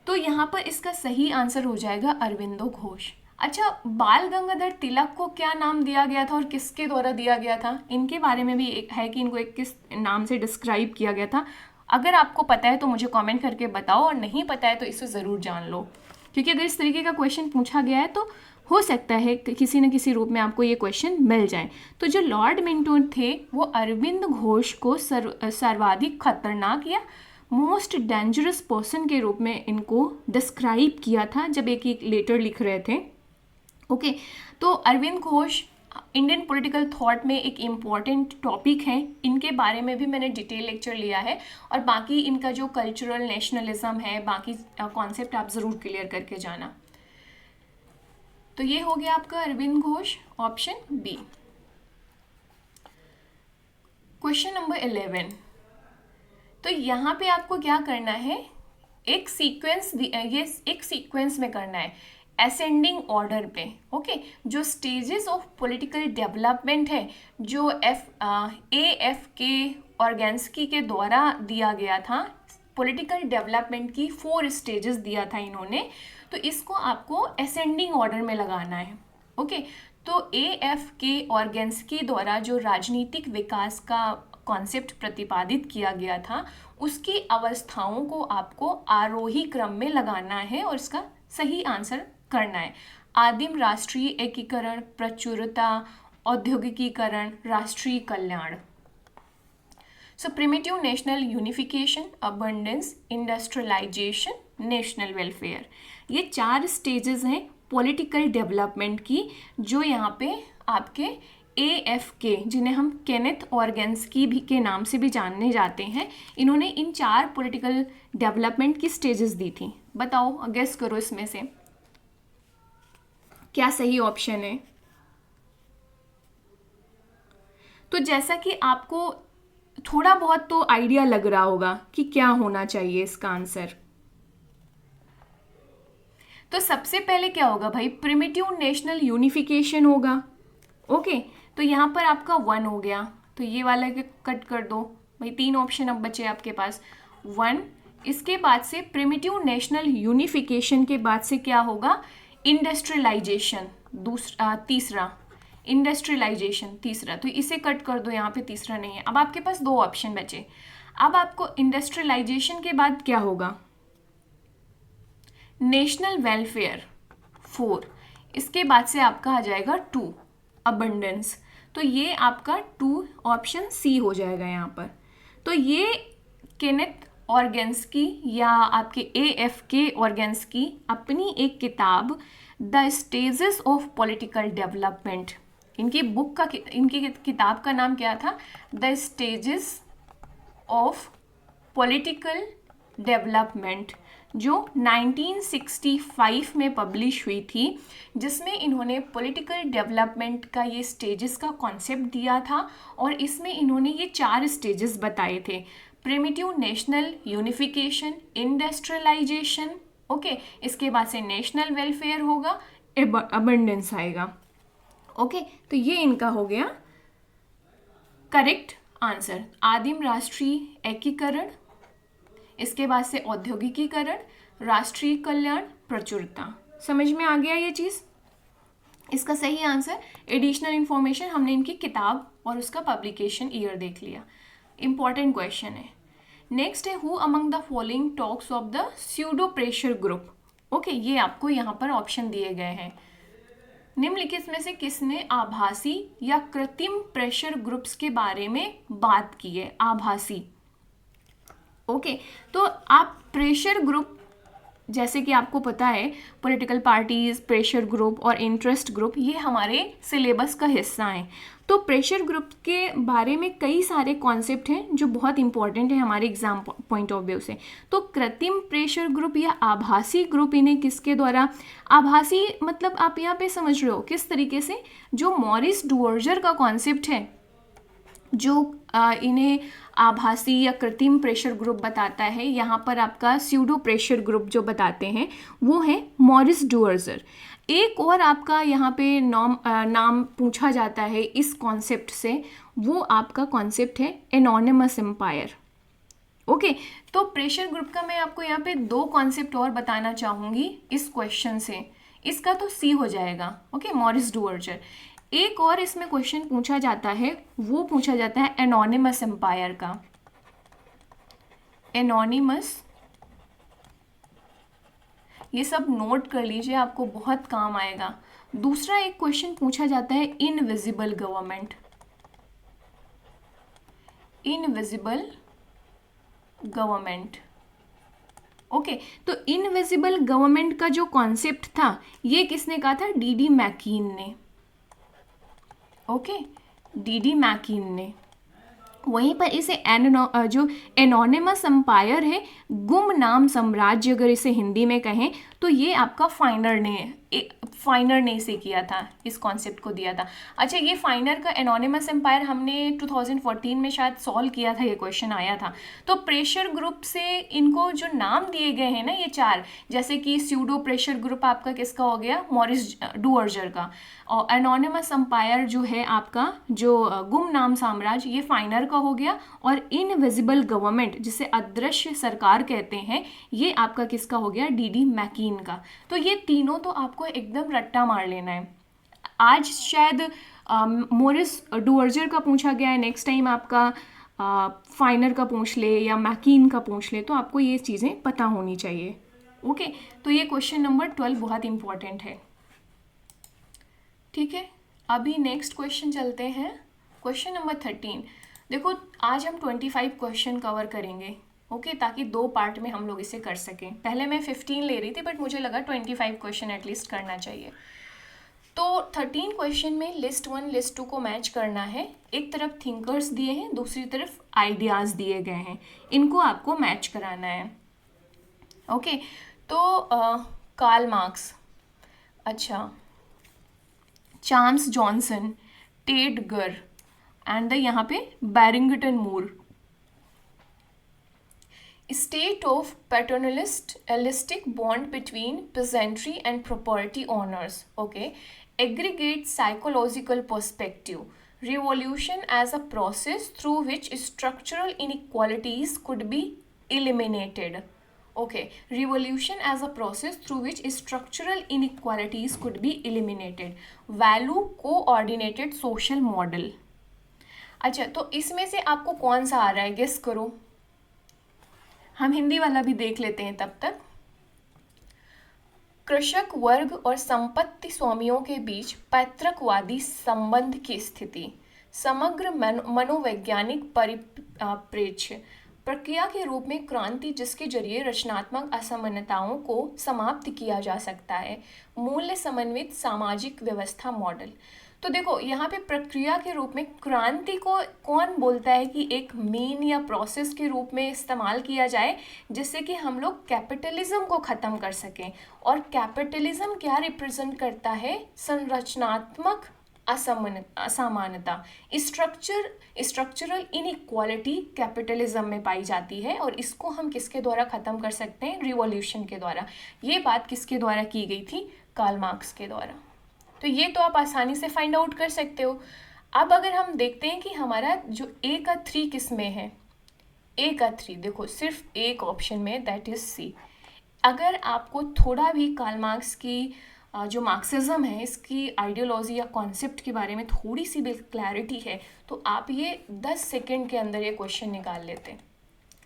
तो यहाँ पर इसका सही आंसर हो जाएगा अरविंदो घोष। अच्छा, बाल गंगाधर तिलक को क्या नाम दिया गया था और किसके द्वारा दिया गया था? इनके बारे में भी एक है कि इनको एक किस नाम से डिस्क्राइब किया गया था। अगर आपको पता है तो मुझे कमेंट करके बताओ, और नहीं पता है तो इसे ज़रूर जान लो, क्योंकि अगर इस तरीके का क्वेश्चन पूछा गया है तो हो सकता है किसी न किसी रूप में आपको ये क्वेश्चन मिल जाए। तो जो लॉर्ड मिंटो थे वो अरविंद घोष को सर्वाधिक खतरनाक या मोस्ट डेंजरस पर्सन के रूप में इनको डिस्क्राइब किया था जब एक लेटर लिख रहे थे। ओके, तो Aurobindo Ghosh Indian political thought में एक इम्पॉर्टेंट टॉपिक है, इनके बारे में भी मैंने डिटेल लेक्चर लिया है, और बाकी इनका जो कल्चरल नेशनलिज्म है, बाकी कॉन्सेप्ट आप ज़रूर क्लियर करके जाना। तो ये हो गया आपका Aurobindo Ghosh, option B. Question number 11। तो यहाँ पे आपको क्या करना है, एक सीक्वेंस में करना है, असेंडिंग ऑर्डर पे। ओके, जो स्टेजेस ऑफ पॉलिटिकल डेवलपमेंट है, जो AFK ऑर्गेन्स्की के द्वारा दिया गया था, पॉलिटिकल डेवलपमेंट की 4 स्टेजेस दिया था इन्होंने, तो इसको आपको असेंडिंग ऑर्डर में लगाना है। ओके, तो AFK ऑर्गेन्स्की द्वारा जो राजनीतिक विकास का कॉन्सेप्ट प्रतिपादित किया गया था, उसकी अवस्थाओं को आपको आरोही क्रम में लगाना है और इसका सही आंसर करना है। आदिम राष्ट्रीय एकीकरण, प्रचुरता, औद्योगिकीकरण, राष्ट्रीय कल्याण। So primitive national unification, abundance, industrialisation, national welfare, ये 4 स्टेजेस हैं पॉलिटिकल डेवलपमेंट की, जो यहाँ पे आपके AFK, जिन्हें हम केनेथ ऑर्गेन्स्की भी के नाम से भी जानने जाते हैं, इन्होंने इन 4 पॉलिटिकल डेवलपमेंट की स्टेजेस दी थी। बताओ, गेस करो इसमें से क्या सही ऑप्शन है। तो जैसा कि आपको थोड़ा बहुत तो आइडिया लग रहा होगा कि क्या होना चाहिए इसका आंसर। तो सबसे पहले क्या होगा भाई, प्रिमिटिव नेशनल यूनिफिकेशन होगा। ओके, तो यहाँ पर आपका 1 हो गया, तो ये वाला कट कर दो भाई, 3 ऑप्शन अब बचे आपके पास, 1। इसके बाद से प्रिमिटिव नेशनल यूनिफिकेशन के बाद से क्या होगा, इंडस्ट्रियलाइजेशन दूसरा, तीसरा इंडस्ट्रियलाइजेशन तीसरा, तो इसे कट कर दो, यहाँ पे तीसरा नहीं है। अब आपके पास 2 ऑप्शन बचे। अब आपको इंडस्ट्रियलाइजेशन के बाद क्या होगा, नेशनल वेलफेयर 4, इसके बाद से आपका आ जाएगा 2, अबंडेंस। तो ये आपका 2 ऑप्शन सी हो जाएगा यहाँ पर। तो ये केनेथ ऑर्गेन्स्की या आपके AFK ऑर्गेन्स्की अपनी एक किताब the stages of political development, इनकी बुक का, इनकी किताब का नाम क्या था, the stages of political development, जो 1965 में पब्लिश हुई थी, जिसमें इन्होंने पॉलिटिकल डेवलपमेंट का ये स्टेजेस का कॉन्सेप्ट दिया था। और इसमें इन्होंने ये 4 स्टेजेस बताए थे, primitive national unification, industrialisation, okay, इसके बाद से नेशनल वेलफेयर होगा, अबंडेंस आएगा। ओके, तो ये इनका हो गया करेक्ट आंसर, आदिम राष्ट्रीय एकीकरण, इसके बाद से औद्योगिकीकरण, राष्ट्रीय कल्याण, प्रचुरता। समझ में आ गया ये चीज़? इसका सही आंसर, एडिशनल इंफॉर्मेशन, हमने इनकी किताब और उसका पब्लिकेशन ईयर देख लिया। इंपॉर्टेंट क्वेश्चन है। नेक्स्ट है, who among the following talks of the pseudo pressure group. Okay, ये आपको यहाँ पर ऑप्शन दिए गए हैं। निम्नलिखित में से किसने आभासी या कृत्रिम प्रेशर ग्रुप्स के बारे में बात की है? आभासी। ओके, तो आप प्रेशर ग्रुप, जैसे कि आपको पता है पॉलिटिकल पार्टीज, प्रेशर ग्रुप और इंटरेस्ट ग्रुप, ये हमारे सिलेबस का हिस्सा हैं। तो प्रेशर ग्रुप के बारे में कई सारे कॉन्सेप्ट हैं जो बहुत इंपॉर्टेंट है हमारे एग्जाम पॉइंट ऑफ व्यू से। तो कृत्रिम प्रेशर ग्रुप या आभासी ग्रुप, इन्हें किसके द्वारा, आभासी मतलब आप यहाँ पे समझ रहे हो किस तरीके से, जो मॉरिस डुवर्जर का कॉन्सेप्ट है, जो इन्हें आभासी या कृत्रिम प्रेशर ग्रुप बताता है, यहाँ पर आपका स्यूडो प्रेशर ग्रुप जो बताते हैं वो है मॉरिस डुवर्जर। एक और आपका यहाँ पे नाम पूछा जाता है इस कॉन्सेप्ट से, वो आपका कॉन्सेप्ट है एनोनिमस एम्पायर। ओके, तो प्रेशर ग्रुप का मैं आपको यहाँ पे 2 कॉन्सेप्ट और बताना चाहूँगी इस क्वेश्चन से। इसका तो सी हो जाएगा, ओके, मॉरिस डुवर्जर। एक और इसमें क्वेश्चन पूछा जाता है, वो पूछा जाता है एनोनिमस एम्पायर का, एनोनिमस, ये सब नोट कर लीजिए, आपको बहुत काम आएगा। दूसरा एक क्वेश्चन पूछा जाता है invisible government, invisible government. Okay, तो इनविजिबल गवर्नमेंट का जो कॉन्सेप्ट था, ये किसने कहा था? D.D. मैकीन ने। Okay, D.D. मैकीन ने। वहीं पर इसे जो एनोनिमस एम्पायर है, गुमनाम साम्राज्य अगर इसे हिंदी में कहें, तो ये आपका फाइनर ने इसे किया था, इस कॉन्सेप्ट को दिया था। अच्छा, ये फाइनर का एनोनिमस एम्पायर हमने 2014 में शायद सॉल्व किया था, ये क्वेश्चन आया था। तो प्रेशर ग्रुप से इनको जो नाम दिए गए हैं ना, ये 4, जैसे कि स्यूडो प्रेशर ग्रुप आपका किसका हो गया? मॉरिस डुवर्जर का। और एनोनिमस एम्पायर जो है आपका, जो गुमनाम साम्राज्य, ये फाइनर का हो गया। और इनविजिबल गवर्नमेंट, जिसे अदृश्य सरकार कहते हैं, ये आपका किसका हो गया? D.D. मैकीन का। तो ये तीनों तो आपको एकदम रट्टा मार लेना है। आज शायद मॉरिस डुवर्जर का पूछा गया है, नेक्स्ट टाइम आपका फाइनर का पूछ ले या मैकीन का पूछ ले, तो आपको ये चीज़ें पता होनी चाहिए। ओके, तो ये क्वेश्चन नंबर 12 बहुत इंपॉर्टेंट है। ठीक है, अभी नेक्स्ट क्वेश्चन चलते हैं, क्वेश्चन नंबर 13। देखो, आज हम 25 क्वेश्चन कवर करेंगे, ओके, ताकि 2 पार्ट में हम लोग इसे कर सकें। पहले मैं 15 ले रही थी, बट मुझे लगा 25 क्वेश्चन एटलीस्ट करना चाहिए। तो 13 क्वेश्चन में लिस्ट 1 लिस्ट 2 को मैच करना है। एक तरफ थिंकर्स दिए हैं, दूसरी तरफ आइडियाज़ दिए गए हैं, इनको आपको मैच कराना है। ओके, तो कार्ल मार्क्स, अच्छा, Charles Johnson, Ted Gurr and यहाँ पे Barrington Moore, state of paternalistic bond between peasantry and property owners. Okay, aggregate psychological perspective, revolution as a process through which structural inequalities could be eliminated. Okay, revolution as a process through which structural inequalities could be eliminated, value coordinated social model. अच्छा, तो इसमें से आपको कौन सा आ रहा है, guess करो। हम हिंदी वाला भी देख लेते हैं तब तक। कृषक वर्ग और संपत्ति स्वामियों के बीच पैतृकवादी संबंध की स्थिति, समग्र मनोवैज्ञानिक परिप्रेक्ष्य, प्रक्रिया के रूप में क्रांति जिसके जरिए रचनात्मक असमानताओं को समाप्त किया जा सकता है, मूल्य समन्वित सामाजिक व्यवस्था मॉडल। तो देखो यहाँ पे प्रक्रिया के रूप में क्रांति को कौन बोलता है कि एक मीन या प्रोसेस के रूप में इस्तेमाल किया जाए जिससे कि हम लोग कैपिटलिज्म को ख़त्म कर सकें। और कैपिटलिज्म क्या रिप्रेजेंट करता है, संरचनात्मक असमानता, स्ट्रक्चरल इनइक्वालिटी कैपिटलिज्म में पाई जाती है। और इसको हम किसके द्वारा ख़त्म कर सकते हैं, रिवॉल्यूशन के द्वारा। ये बात किसके द्वारा की गई थी, कार्ल मार्क्स के द्वारा। तो ये तो आप आसानी से फाइंड आउट कर सकते हो। अब अगर हम देखते हैं कि हमारा जो ए का 3 किस में है, ए का 3 देखो सिर्फ एक ऑप्शन में, दैट इज सी। अगर आपको थोड़ा भी कार्ल मार्क्स की जो मार्क्सिज्म है इसकी आइडियोलॉजी या कॉन्सेप्ट के बारे में थोड़ी सी भी क्लैरिटी है तो आप ये 10 सेकेंड के अंदर ये क्वेश्चन निकाल लेते हैं।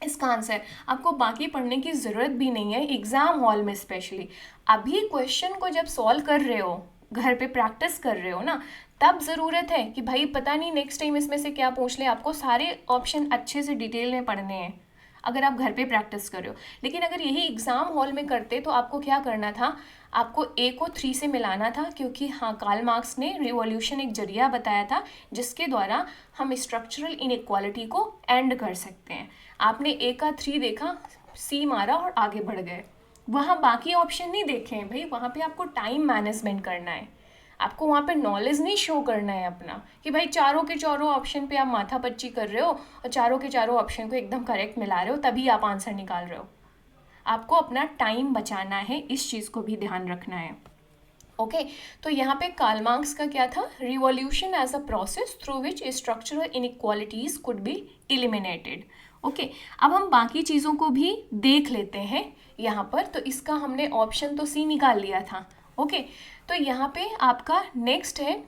इसका आंसर आपको बाकी पढ़ने की ज़रूरत भी नहीं है, एग्ज़ाम हॉल में स्पेशली। अभी क्वेश्चन को जब सॉल्व कर रहे हो, घर पे प्रैक्टिस कर रहे हो ना, तब ज़रूरत है कि भाई पता नहीं नेक्स्ट टाइम इसमें से क्या पूछ ले। आपको सारे ऑप्शन अच्छे से डिटेल में पढ़ने हैं अगर आप घर पे प्रैक्टिस कर रहे हो। लेकिन अगर यही एग्ज़ाम हॉल में करते तो आपको क्या करना था, आपको ए को 3 से मिलाना था, क्योंकि हाँ कार्ल मार्क्स ने रिवॉल्यूशन एक जरिया बताया था जिसके द्वारा हम स्ट्रक्चरल इनइक्वालिटी को एंड कर सकते हैं। आपने ए का 3 देखा, सी मारा और आगे बढ़ गए। वहाँ बाकी ऑप्शन नहीं देखे हैं भाई, वहाँ पे आपको टाइम मैनेजमेंट करना है, आपको वहाँ पे नॉलेज नहीं शो करना है अपना कि भाई चारों के चारों ऑप्शन पे आप माथापच्ची कर रहे हो और चारों के चारों ऑप्शन को एकदम करेक्ट मिला रहे हो तभी आप आंसर निकाल रहे हो। आपको अपना टाइम बचाना है, इस चीज़ को भी ध्यान रखना है। ओके, तो यहाँ पे कार्ल मार्क्स का क्या था, revolution as a process through which structural inequalities could be eliminated. Okay, अब हम बाकी चीज़ों को भी देख लेते हैं यहाँ पर। तो इसका हमने ऑप्शन तो सी निकाल लिया था। ओके, तो यहाँ पे आपका नेक्स्ट है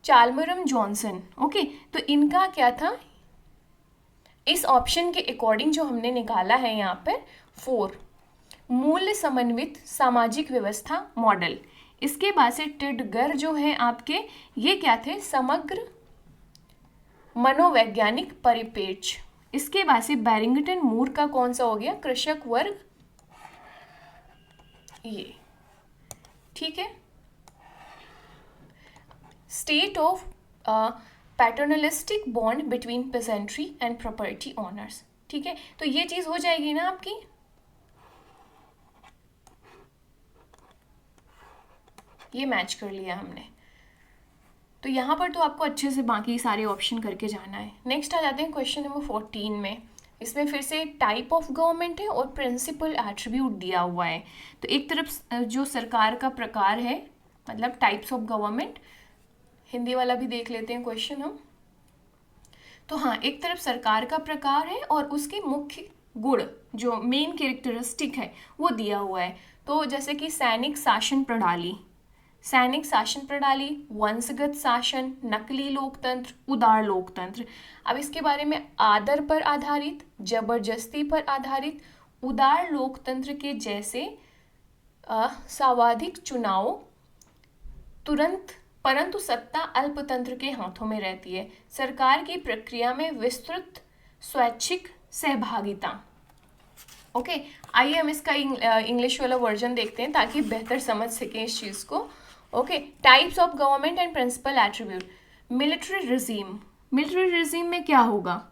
चाल्मरम जॉनसन। ओके, तो इनका क्या था, इस ऑप्शन के अकॉर्डिंग जो हमने निकाला है यहाँ पर 4, मूल्य समन्वित सामाजिक व्यवस्था मॉडल। इसके बाद से टिडगर जो है आपके, ये क्या थे, समग्र मनोवैज्ञानिक परिप्रेक्ष्य। इसके बाद से बैरिंगटन मूर का कौन सा हो गया, कृषक वर्ग, ये ठीक है, state of paternalistic bond between pageantry and property owners. ठीक है, तो ये चीज हो जाएगी ना आपकी। ये मैच कर लिया हमने, तो यहाँ पर तो आपको अच्छे से बाकी सारे ऑप्शन करके जाना है। नेक्स्ट आ जाते हैं क्वेश्चन नंबर 14 में। इसमें फिर से टाइप ऑफ गवर्नमेंट है और प्रिंसिपल एट्रीब्यूट दिया हुआ है। तो एक तरफ जो सरकार का प्रकार है, मतलब टाइप्स ऑफ गवर्नमेंट, हिंदी वाला भी देख लेते हैं क्वेश्चन हम। तो हाँ, एक तरफ सरकार का प्रकार है और उसके मुख्य गुण जो मेन कैरेक्टरिस्टिक है वो दिया हुआ है। तो जैसे कि सैनिक शासन प्रणाली, वंशगत शासन, नकली लोकतंत्र, उदार लोकतंत्र। अब इसके बारे में आदर पर आधारित, जबरदस्ती पर आधारित, उदार लोकतंत्र के जैसे सर्वाधिक चुनाव तुरंत, परंतु सत्ता अल्पतंत्र के हाथों में रहती है, सरकार की प्रक्रिया में विस्तृत स्वैच्छिक सहभागिता। ओके, आइए हम इसका इंग्लिश वाला वर्जन देखते हैं ताकि बेहतर समझ सकें इस चीज़ को। Okay, types of government and principal attribute. Military regime में क्या होगा,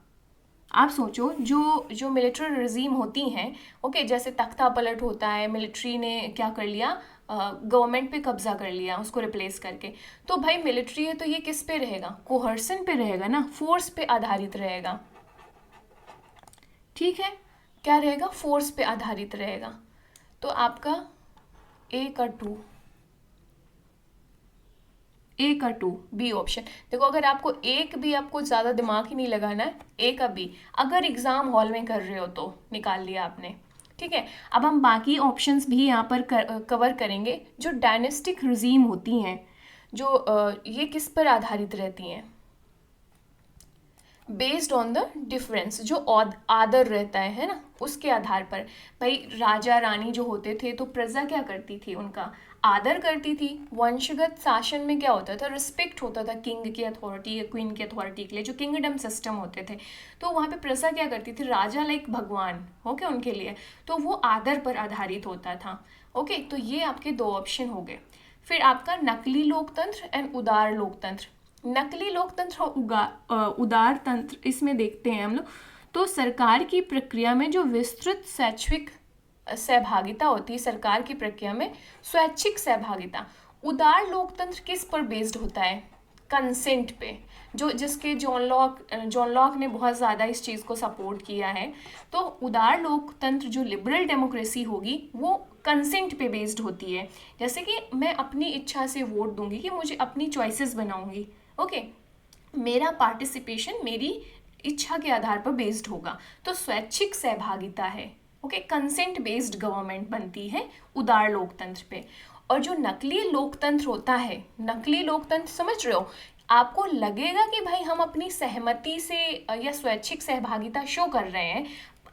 आप सोचो, जो मिलिट्री रिजीम होती हैं, ओके, जैसे तख्ता पलट होता है, मिलिट्री ने क्या कर लिया, गवर्नमेंट पे कब्जा कर लिया उसको रिप्लेस करके। तो भाई मिलिट्री है तो ये किस पे रहेगा, कोहर्सन पे रहेगा ना, फोर्स पे आधारित रहेगा। ठीक है, क्या रहेगा, फोर्स पे आधारित रहेगा। तो आपका ए का 2, ए का 2, बी ऑप्शन। देखो अगर आपको एक भी, आपको ज़्यादा दिमाग ही नहीं लगाना है, ए का बी, अगर एग्ज़ाम हॉल में कर रहे हो तो निकाल लिया आपने। ठीक है, अब हम बाकी ऑप्शंस भी यहाँ पर कवर करेंगे। जो डायनेस्टिक रिजीम होती हैं, जो ये किस पर आधारित रहती हैं, बेस्ड ऑन द डिफरेंस, जो आदर रहता है ना, उसके आधार पर। भाई राजा रानी जो होते थे तो प्रजा क्या करती थी, उनका आदर करती थी। वंशगत शासन में क्या होता था, रिस्पेक्ट होता था किंग की अथॉरिटी या क्वीन की अथॉरिटी के लिए, जो किंगडम सिस्टम होते थे। तो वहाँ पे प्रजा क्या करती थी, राजा लाइक भगवान, ओके, उनके लिए तो वो आदर पर आधारित होता था। ओके, तो ये आपके दो ऑप्शन हो गए। फिर आपका नकली लोकतंत्र एंड उदार लोकतंत्र। नकली लोकतंत्र और उदार तंत्र, इसमें देखते हैं हम लोग। तो सरकार की प्रक्रिया में जो विस्तृत शैक्षिक सहभागिता होती है, सरकार की प्रक्रिया में स्वैच्छिक सहभागिता। उदार लोकतंत्र किस पर बेस्ड होता है, कंसेंट पे, जो जिसके जॉन लॉक ने बहुत ज़्यादा इस चीज़ को सपोर्ट किया है। तो उदार लोकतंत्र जो लिबरल डेमोक्रेसी होगी वो कंसेंट पे बेस्ड होती है। जैसे कि मैं अपनी इच्छा से वोट दूंगी, कि मुझे अपनी चॉइसेस बनाऊंगी, ओके, मेरा पार्टिसिपेशन मेरी इच्छा के आधार पर बेस्ड होगा, तो स्वैच्छिक सहभागिता है। ओके, कंसेंट बेस्ड गवर्नमेंट बनती है उदार लोकतंत्र पे। और जो नकली लोकतंत्र होता है, नकली लोकतंत्र समझ रहे हो, आपको लगेगा कि भाई हम अपनी सहमति से या स्वैच्छिक सहभागिता शो कर रहे हैं,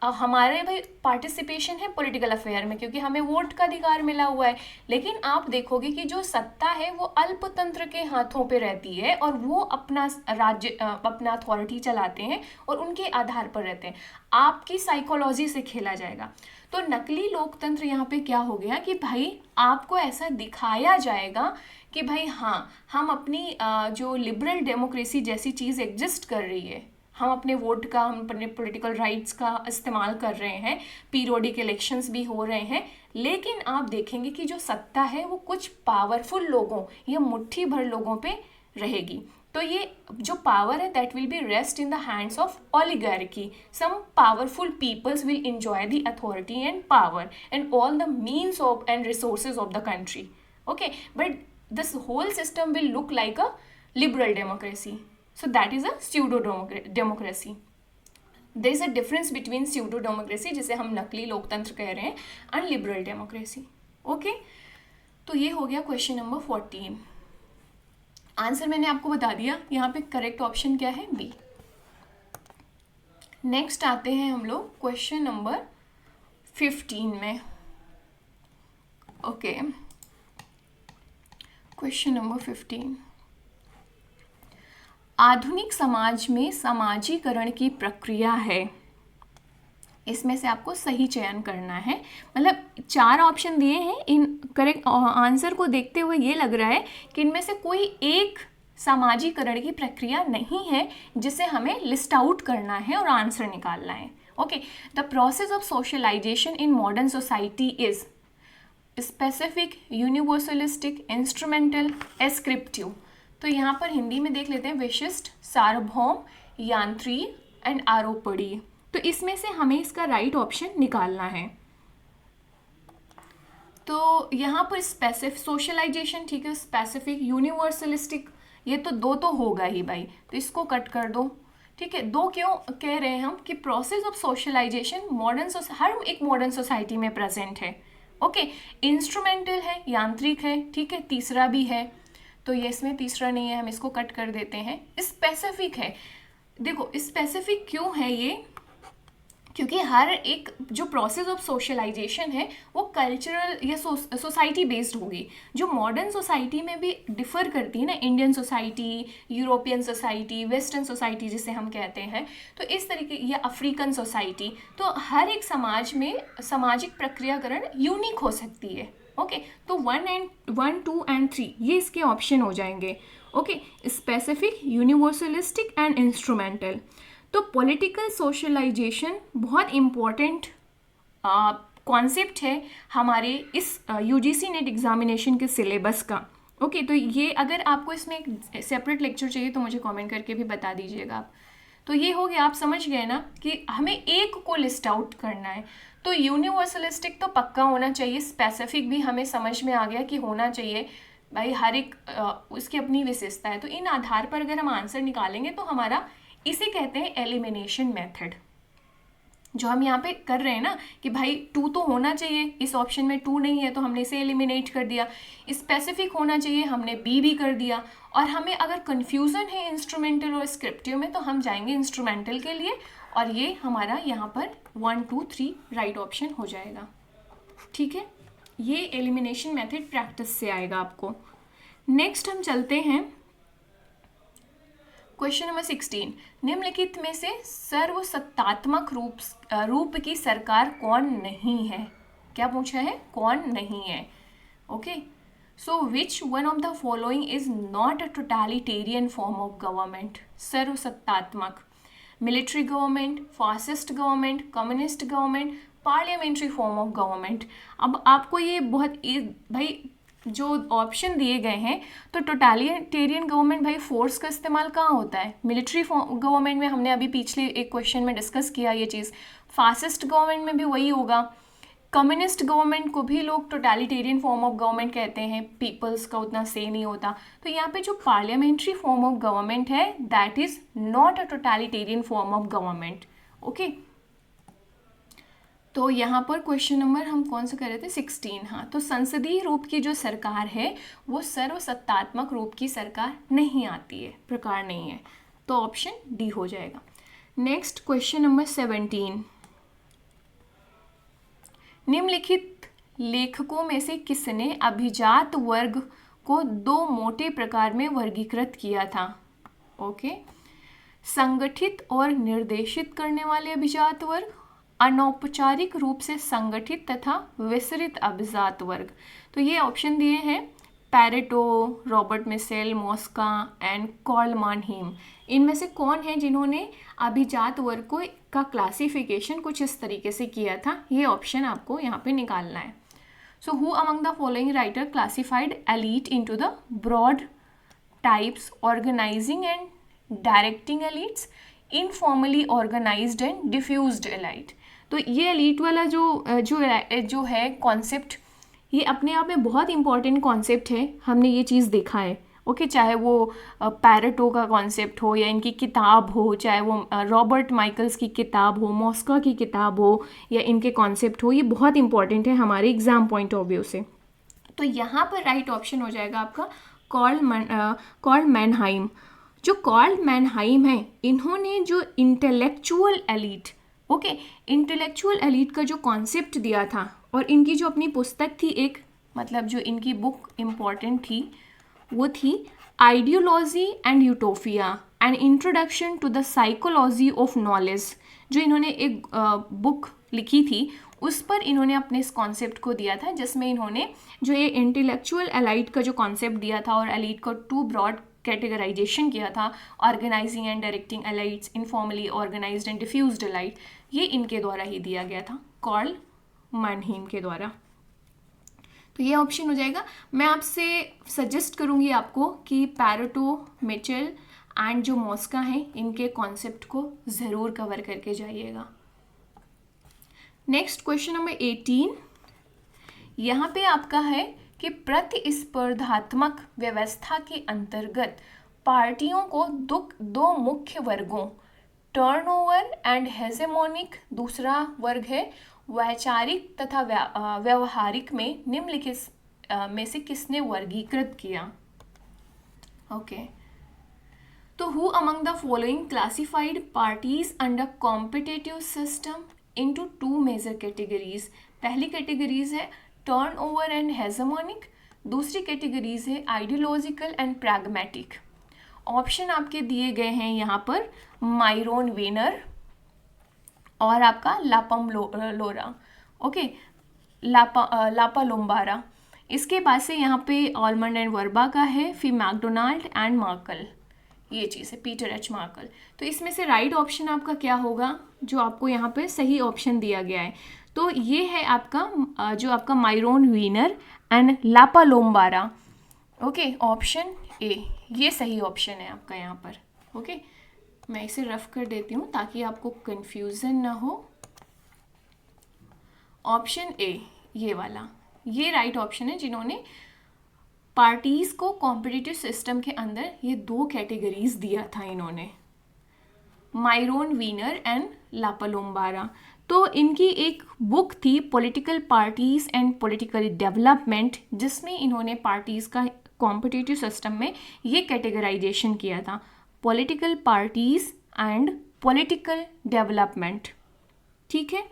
हमारे भाई पार्टिसिपेशन है पॉलिटिकल अफेयर में, क्योंकि हमें वोट का अधिकार मिला हुआ है। लेकिन आप देखोगे कि जो सत्ता है वो अल्पतंत्र के हाथों पे रहती है, और वो अपना राज्य अपना अथॉरिटी चलाते हैं और उनके आधार पर रहते हैं। आपकी साइकोलॉजी से खेला जाएगा। तो नकली लोकतंत्र यहाँ पे क्या हो गया कि भाई आपको ऐसा दिखाया जाएगा कि भाई हाँ, हम अपनी जो लिबरल डेमोक्रेसी जैसी चीज़ एग्जिस्ट कर रही है, हम अपने वोट का, हम अपने पॉलिटिकल राइट्स का इस्तेमाल कर रहे हैं, पीरियोडिक इलेक्शंस भी हो रहे हैं। लेकिन आप देखेंगे कि जो सत्ता है वो कुछ पावरफुल लोगों या मुट्ठी भर लोगों पे रहेगी। तो ये जो पावर है that will be rest in the hands of oligarchy. Some powerful peoples will enjoy the authority and power and all the means of and resources of the country. Okay, but this whole system will look like a liberal democracy. So that is a pseudo democracy. There is a difference between pseudo democracy, जिसे हम नकली लोकतंत्र कह रहे हैं, and liberal democracy. Okay, तो ये हो गया क्वेश्चन नंबर 14। आंसर मैंने आपको बता दिया, यहाँ पे करेक्ट ऑप्शन क्या है, बी। नेक्स्ट आते हैं हम लोग क्वेश्चन नंबर 15 में। ओके, क्वेश्चन नंबर 15, आधुनिक समाज में समाजीकरण की प्रक्रिया है। इसमें से आपको सही चयन करना है। मतलब 4 ऑप्शन दिए हैं, इन करेक्ट आंसर को देखते हुए ये लग रहा है कि इनमें से कोई एक समाजीकरण की प्रक्रिया नहीं है जिसे हमें लिस्ट आउट करना है और आंसर निकालना है। Okay, the process of socialisation in modern society is specific, universalistic, instrumental, ascriptive. तो यहाँ पर हिंदी में देख लेते हैं, विशिष्ट, सार्वभौम, यांत्रिक एंड आरोपणीय। तो इसमें से हमें इसका राइट ऑप्शन निकालना है। तो यहाँ पर स्पेसिफिक, सोशलाइजेशन, ठीक है, स्पेसिफिक, यूनिवर्सलिस्टिक, ये तो 2 तो होगा ही भाई, तो इसको कट कर दो। ठीक है, 2 क्यों कह रहे हैं हम कि प्रोसेस ऑफ सोशलाइजेशन हर एक मॉडर्न सोसाइटी में प्रेजेंट है। ओके, इंस्ट्रूमेंटल है, यांत्रिक है, ठीक है, तीसरा भी है, तो ये इसमें तीसरा नहीं है, हम इसको कट कर देते हैं। स्पेसिफिक है, देखो स्पेसिफिक क्यों है ये, क्योंकि हर एक जो प्रोसेस ऑफ सोशलाइजेशन है वो कल्चरल या सोसाइटी बेस्ड होगी, जो मॉडर्न सोसाइटी में भी डिफ़र करती है ना, Indian society, European society, western society जिसे हम कहते हैं, तो इस तरीके, या अफ्रीकन सोसाइटी। तो हर एक समाज में सामाजिक प्रक्रियाकरण यूनिक हो सकती है। ओके, तो 1, 2 एंड 3 ये इसके ऑप्शन हो जाएंगे। Okay, specific, universalistic and instrumental. तो पॉलिटिकल सोशलाइजेशन बहुत इम्पॉर्टेंट कॉन्सेप्ट है हमारे इस यूजीसी नेट एग्जामिनेशन के सिलेबस का। ओके, तो ये अगर आपको इसमें एक सेपरेट लेक्चर चाहिए तो मुझे कमेंट करके भी बता दीजिएगा आप। तो ये हो गया, आप समझ गए ना कि हमें एक को लिस्ट आउट करना है। तो यूनिवर्सलिस्टिक तो पक्का होना चाहिए, स्पेसिफिक भी हमें समझ में आ गया कि होना चाहिए भाई, हर एक उसकी अपनी विशेषता है। तो इन आधार पर अगर हम आंसर निकालेंगे तो हमारा, इसे कहते हैं एलिमिनेशन मेथड। जो हम यहाँ पे कर रहे हैं ना कि भाई 2 तो होना चाहिए, इस ऑप्शन में 2 नहीं है तो हमने इसे एलिमिनेट कर दिया। स्पेसिफिक होना चाहिए, हमने बी भी कर दिया। और हमें अगर कन्फ्यूज़न है इंस्ट्रूमेंटल और स्क्रिप्टिव में तो हम जाएंगे इंस्ट्रूमेंटल के लिए, और ये हमारा यहाँ पर 1 2 3 राइट ऑप्शन हो जाएगा। ठीक है, ये एलिमिनेशन मेथड प्रैक्टिस से आएगा आपको। नेक्स्ट हम चलते हैं क्वेश्चन नंबर 16। निम्नलिखित में से सर्वसत्तात्मक रूप की सरकार कौन नहीं है? क्या पूछा है? कौन नहीं है। Okay, so which one of the following is not a totalitarian form of government? सर्वसत्तात्मक, military government, fascist government, communist government, parliamentary form of government. अब आपको ये बहुत भाई जो ऑप्शन दिए गए हैं, तो टोटलिटेरियन गवर्नमेंट भाई फोर्स का इस्तेमाल कहाँ होता है? मिलिट्री गवर्नमेंट में, हमने अभी पिछले एक क्वेश्चन में डिस्कस किया ये चीज़। फासिस्ट गवर्नमेंट में भी वही होगा। कम्युनिस्ट गवर्नमेंट को भी लोग टोटलिटेरियन फॉर्म ऑफ गवर्नमेंट कहते हैं, पीपल्स का उतना से नहीं होता। तो यहाँ पे जो पार्लियामेंट्री फॉर्म ऑफ गवर्नमेंट है, that is not a totalitarian form of government. Okay, तो यहाँ पर क्वेश्चन नंबर हम कौन सा कर रहे थे? 16। हाँ, तो संसदीय रूप की जो सरकार है वो सर्वसत्तात्मक रूप की सरकार नहीं आती है, प्रकार नहीं है। तो ऑप्शन डी हो जाएगा। Next question number 17। निम्नलिखित लेखकों में से किसने अभिजात वर्ग को 2 मोटे प्रकार में वर्गीकृत किया था? ओके, संगठित और निर्देशित करने वाले अभिजात वर्ग, अनौपचारिक रूप से संगठित तथा विसरित अभिजात वर्ग। तो ये ऑप्शन दिए हैं Pareto, Robert Michels, Mosca and Karl Mannheim. इनमें से कौन है जिन्होंने अभिजात वर्ग को का क्लासिफिकेशन कुछ इस तरीके से किया था? ये ऑप्शन आपको यहाँ पे निकालना है। So who among the following writer classified elite into the broad types organising and directing elites, informally organised and diffused elite. तो ये एलीट वाला जो है कॉन्सेप्ट, ये अपने आप में बहुत इंपॉर्टेंट कॉन्सेप्ट है। हमने ये चीज़ देखा है। ओके, चाहे वो पैरेटो का कॉन्सेप्ट हो या इनकी किताब हो, चाहे वो रॉबर्ट माइकल्स की किताब हो, मॉस्का की किताब हो या इनके कॉन्सेप्ट हो, ये बहुत इंपॉर्टेंट है हमारे एग्जाम पॉइंट ऑफ व्यू से। तो यहाँ पर राइट ऑप्शन हो जाएगा आपका कार्ल मैनहाइम। जो कार्ल मैनहाइम है, इन्होंने जो intellectual elite, okay, intellectual elite का जो कॉन्सेप्ट दिया था, और इनकी जो अपनी पुस्तक थी एक, मतलब जो इनकी बुक इम्पॉर्टेंट थी, वो थी ideology and utopia an introduction to the psychology of knowledge. जो इन्होंने एक बुक लिखी थी, उस पर इन्होंने अपने इस कॉन्सेप्ट को दिया था, जिसमें इन्होंने जो ये इंटेलेक्चुअल एलाइट का जो कॉन्सेप्ट दिया था और एलीट को 2 ब्रॉड कैटेगराइजेशन किया था, organising and directing elites, informally organised and diffused elite, ये इनके द्वारा ही दिया गया था, कार्ल मैनहीम के द्वारा। तो ये ऑप्शन हो जाएगा। मैं आपसे सजेस्ट करूँगी आपको कि पैरेटो, मिचेल एंड जो मॉस्का हैं, इनके कॉन्सेप्ट को ज़रूर कवर करके जाइएगा। Next question number 18। यहाँ पे आपका है कि प्रतिस्पर्धात्मक व्यवस्था के अंतर्गत पार्टियों को 2 मुख्य वर्गों, टर्नओवर एंड हेजेमोनिक, दूसरा वर्ग है वैचारिक तथा व्यवहारिक, में निम्नलिखित में से किसने वर्गीकृत किया? ओके, तो who among the following classified parties under competitive system into 2 major categories? पहली कैटेगरीज है टर्नओवर एंड हेजेमोनिक, दूसरी कैटेगरीज है आइडियोलॉजिकल एंड प्रैग्मेटिक। ऑप्शन आपके दिए गए हैं यहाँ पर माइरोन वेनर और आपका लापम लोरा, ओके, लापा लोम्बारा। इसके बाद से यहाँ पे ऑलमंड एंड वर्बा का है, फिर मैकडोनाल्ड एंड मार्कल, ये चीज़ है पीटर एच मार्कल। तो इसमें से राइट ऑप्शन आपका क्या होगा, जो आपको यहाँ पे सही ऑप्शन दिया गया है? तो ये है आपका जो आपका Myron Weiner and LaPalombara. Okay, option a ये सही ऑप्शन है आपका यहाँ पर। ओके, मैं इसे रफ कर देती हूँ ताकि आपको कंफ्यूजन ना हो। ऑप्शन ए, ये वाला, ये राइट ऑप्शन है। जिन्होंने पार्टीज को कॉम्पिटिटिव सिस्टम के अंदर ये दो कैटेगरीज दिया था इन्होंने, माइरोन वीनर एंड लापालोम्बारा। तो इनकी एक बुक थी political parties and political development, जिसमें इन्होंने पार्टीज का कॉम्पिटिटिव सिस्टम में ये कैटेगराइजेशन किया था, political parties and political development. ठीक है,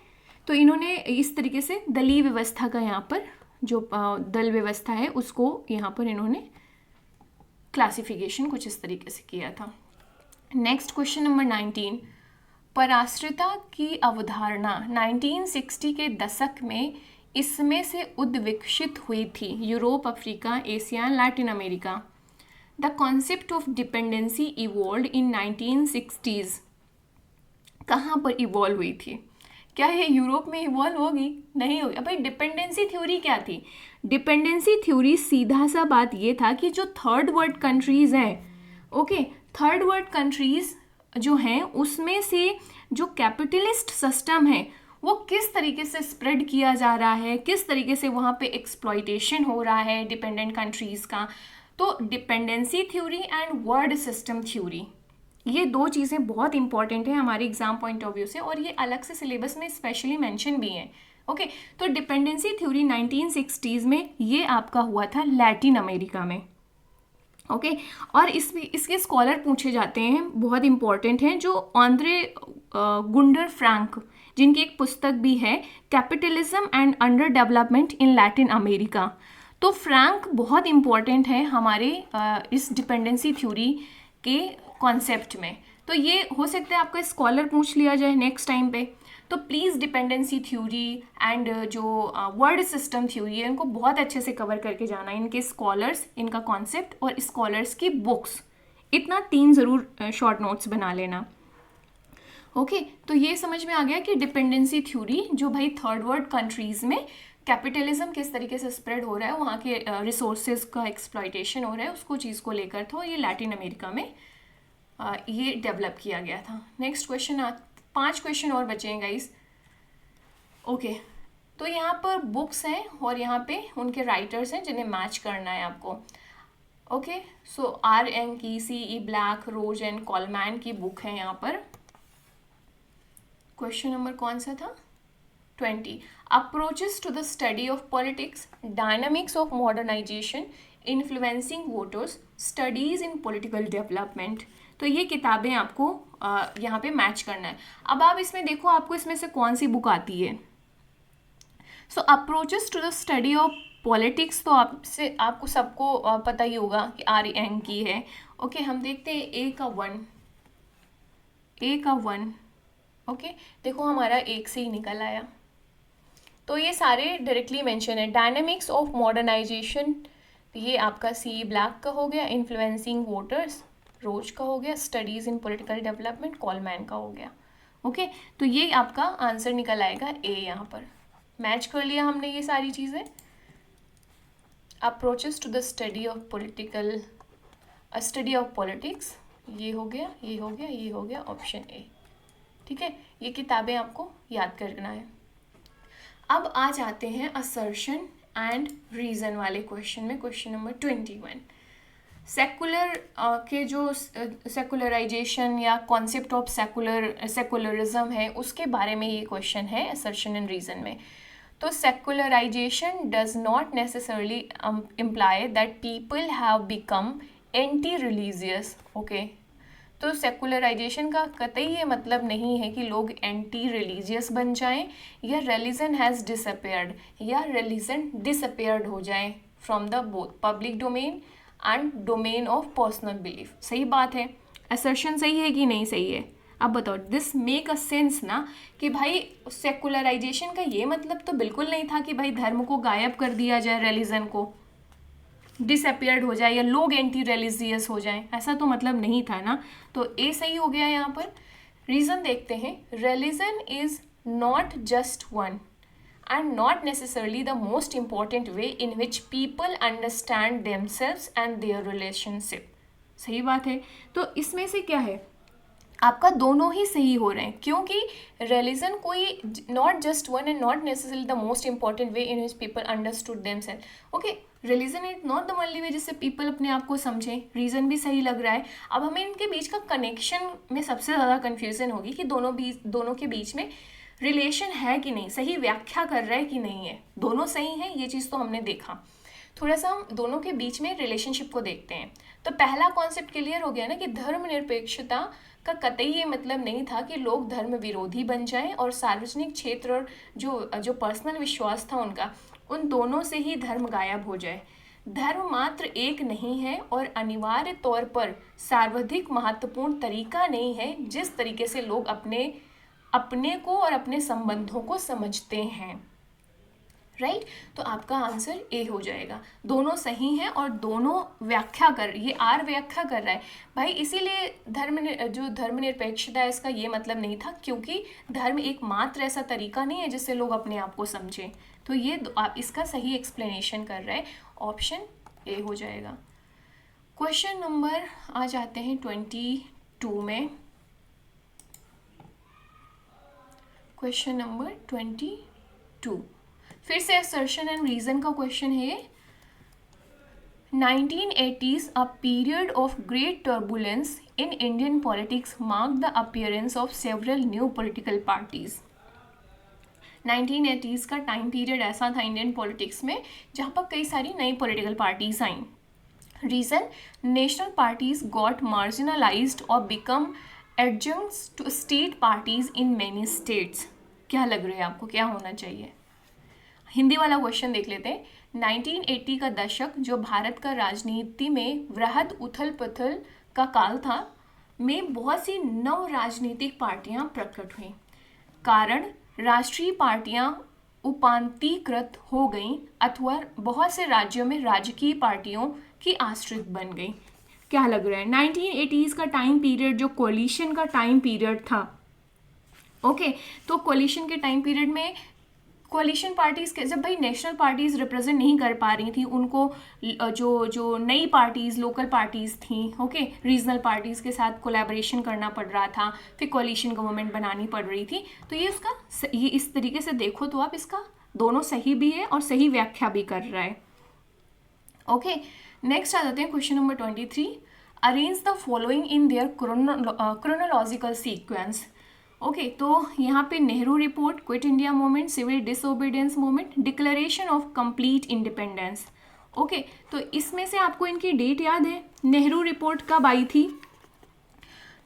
तो इन्होंने इस तरीके से दलीय व्यवस्था का यहाँ पर जो दल व्यवस्था है उसको यहाँ पर इन्होंने क्लासिफिकेशन कुछ इस तरीके से किया था। नेक्स्ट क्वेश्चन नंबर 19, पराश्रिता की अवधारणा 1960 के दशक में इसमें से उद्विकसित हुई थी, Europe, Africa, Asia, Latin America. The concept of dependency evolve in 1960s, कहाँ पर इवॉल्व हुई थी? क्या ये यूरोप में इवॉल्व होगी? नहीं होगी। भाई डिपेंडेंसी थ्योरी क्या थी? डिपेंडेंसी थ्योरी सीधा सा बात ये था कि जो थर्ड वर्ल्ड कंट्रीज़ हैं, ओके, थर्ड वर्ल्ड कंट्रीज़ जो हैं उसमें से जो कैपिटलिस्ट सिस्टम है वो किस तरीके से स्प्रेड किया जा रहा है, किस तरीके से वहाँ पे एक्सप्लॉइटेशन हो रहा है डिपेंडेंट कंट्रीज़ का। तो dependency theory and world system theory, ये दो चीज़ें बहुत इंपॉर्टेंट हैं हमारे एग्जाम पॉइंट ऑफ व्यू से, और ये अलग से सिलेबस में स्पेशली मेंशन भी हैं। ओके, तो डिपेंडेंसी थ्योरी 1960s में ये आपका हुआ था लैटिन अमेरिका में। ओके, और इसके स्कॉलर पूछे जाते हैं, बहुत इंपॉर्टेंट हैं, जो आंद्रे गुंडर फ्रैंक, जिनकी एक पुस्तक भी है capitalism and under development in Latin America. तो फ्रैंक बहुत इंपॉर्टेंट है हमारे इस डिपेंडेंसी थ्योरी के कॉन्सेप्ट में। तो ये हो सकता है आपका स्कॉलर पूछ लिया जाए नेक्स्ट टाइम पे। तो प्लीज़ डिपेंडेंसी थ्योरी एंड जो वर्ड सिस्टम थ्योरी है इनको बहुत अच्छे से कवर करके जाना, इनके स्कॉलर्स, इनका कॉन्सेप्ट और स्कॉलर्स की बुक्स, इतना 3 ज़रूर शॉर्ट नोट्स बना लेना। ओके, तो ये समझ में आ गया कि डिपेंडेंसी थ्योरी जो भाई थर्ड वर्ल्ड कंट्रीज़ में कैपिटलिज्म किस तरीके से स्प्रेड हो रहा है, वहाँ के रिसोर्सेज का एक्सप्लॉइटेशन हो रहा है, उसको चीज़ को लेकर था, ये लैटिन अमेरिका में ये डेवलप किया गया था। नेक्स्ट क्वेश्चन, 5 क्वेश्चन और बचे हैं गाइस। ओके, तो यहाँ पर बुक्स हैं और यहाँ पे उनके राइटर्स हैं जिन्हें मैच करना है आपको। Okay, so R.N. की, C.E. Black, Rose and Coleman की बुक है यहाँ पर। क्वेश्चन नंबर कौन सा था? 20, approaches to the study of politics, dynamics of modernisation, influencing voters, studies in political development. तो ये किताबें आपको यहाँ पे मैच करना है। अब आप इसमें देखो आपको इसमें से कौन सी बुक आती है। So approaches to the study of politics, तो आपको सबको पता ही होगा कि R.N. की है। ओके, हम देखते हैं ए का 1। ओके, देखो हमारा 1 से ही निकल आया। तो ये सारे डायरेक्टली मेंशन है। डायनामिक्स ऑफ मॉडर्नाइजेशन, ये आपका C.E. ब्लैक का हो गया। इन्फ्लुएंसिंग वोटर्स, रोज का हो गया। स्टडीज़ इन पॉलिटिकल डेवलपमेंट, कॉलमैन का हो गया। ओके, तो ये आपका आंसर निकल आएगा ए। यहाँ पर मैच कर लिया हमने ये सारी चीज़ें। Approaches to the study of politics, ये हो गया, ये हो गया, ये हो गया, ऑप्शन ए। ठीक है, ये किताबें आपको याद करना है। अब आ जाते हैं असर्शन एंड रीज़न वाले क्वेश्चन में, क्वेश्चन नंबर 21। सेकुलर के जो सेकुलराइजेशन या कॉन्सेप्ट ऑफ सेकुलरिज्म है उसके बारे में ये क्वेश्चन है असर्शन एंड रीज़न में। तो secularisation does not necessarily imply that people have become anti religious. Okay, तो सेकुलराइजेशन का कतई ये मतलब नहीं है कि लोग एंटी रिलीजियस बन जाएं या रिलीजन हैज़ डिसअपेयर्ड या रिलीजन डिसअपेयर्ड हो जाए from the both public domain and domain of personal belief. सही बात है, असर्शन सही है कि नहीं सही है? अब बताओ, दिस मेक अ सेंस ना कि भाई सेकुलराइजेशन का ये मतलब तो बिल्कुल नहीं था कि भाई धर्म को गायब कर दिया जाए, रिलीजन को डिसअपियर्ड हो जाए या लोग एंटी रिलीजियस हो जाएं, ऐसा तो मतलब नहीं था ना। तो ए सही हो गया यहाँ पर। रीज़न देखते हैं, religion is not just one and not necessarily the most important way in which people understand themselves and their relationship। सही बात है। तो इसमें से क्या है, आपका दोनों ही सही हो रहे हैं, क्योंकि रिलीजन कोई not just one and not necessarily the most important way in which people understood themself. Okay, religion is not the only way जिससे पीपल अपने आप को समझें। रीज़न भी सही लग रहा है। अब हमें इनके बीच का कनेक्शन में सबसे ज़्यादा कन्फ्यूजन होगी कि दोनों के बीच में रिलेशन है कि नहीं, सही व्याख्या कर रहा है कि नहीं है। दोनों सही हैं, ये चीज़ तो हमने देखा। थोड़ा सा हम दोनों के बीच में रिलेशनशिप को देखते हैं। तो पहला कॉन्सेप्ट क्लियर हो गया ना कि धर्मनिरपेक्षता का कतई ये मतलब नहीं था कि लोग धर्म विरोधी बन जाएं और सार्वजनिक क्षेत्र और जो पर्सनल विश्वास था उनका, उन दोनों से ही धर्म गायब हो जाए। धर्म मात्र एक नहीं है और अनिवार्य तौर पर सर्वाधिक महत्वपूर्ण तरीका नहीं है जिस तरीके से लोग अपने को और अपने संबंधों को समझते हैं। राइट, तो आपका आंसर ए हो जाएगा। दोनों सही हैं और दोनों ये आर व्याख्या कर रहा है भाई, इसीलिए धर्मनिरपेक्षता है इसका ये मतलब नहीं था, क्योंकि धर्म एक मात्र ऐसा तरीका नहीं है जिससे लोग अपने आप को समझें। तो ये आप इसका सही एक्सप्लेनेशन कर रहे हैं, ऑप्शन ए हो जाएगा। क्वेश्चन नंबर आ जाते हैं 22 में। क्वेश्चन नंबर 22 फिर से असर्शन एंड रीजन का क्वेश्चन है। 1980s, a period of great turbulence in Indian politics marked the appearance of several new political parties. 1980s का टाइम पीरियड ऐसा था इंडियन पॉलिटिक्स में जहाँ पर कई सारी नई पॉलिटिकल पार्टीज आईं। Reason, national parties got marginalised और become adjuncts to state parties in many states. क्या लग रहा है आपको, क्या होना चाहिए? हिंदी वाला क्वेश्चन देख लेते हैं। 1980 का दशक जो भारत का राजनीति में वृहद उथल पुथल का काल था, में बहुत सी नव राजनीतिक पार्टियां प्रकट हुई। कारण, राष्ट्रीय पार्टियां उपांतीकृत हो गईं अथवा बहुत से राज्यों में राजकीय पार्टियों की आश्रित बन गई। क्या लग रहा है? 1980s का टाइम पीरियड जो कोलिशन का टाइम पीरियड था, ओके, तो कोलिशन के टाइम पीरियड में कोलिशन पार्टीज़ के जब भाई नेशनल पार्टीज़ रिप्रेजेंट नहीं कर पा रही थी, उनको जो नई पार्टीज़, लोकल पार्टीज़ थी, ओके, रीजनल पार्टीज़ के साथ कोलैबोरेशन करना पड़ रहा था, फिर कोलिशन गवर्नमेंट बनानी पड़ रही थी। तो ये इस तरीके से देखो तो आप इसका दोनों सही भी है और सही व्याख्या भी कर रहा है। ओके, नेक्स्ट आ जाते हैं question number 23। Arrange the following in their chronological sequence. Okay, तो यहाँ पे Nehru report, quit India movement, civil disobedience movement, declaration of complete independence. Okay, तो इसमें से आपको इनकी डेट याद है? नेहरू रिपोर्ट कब आई थी?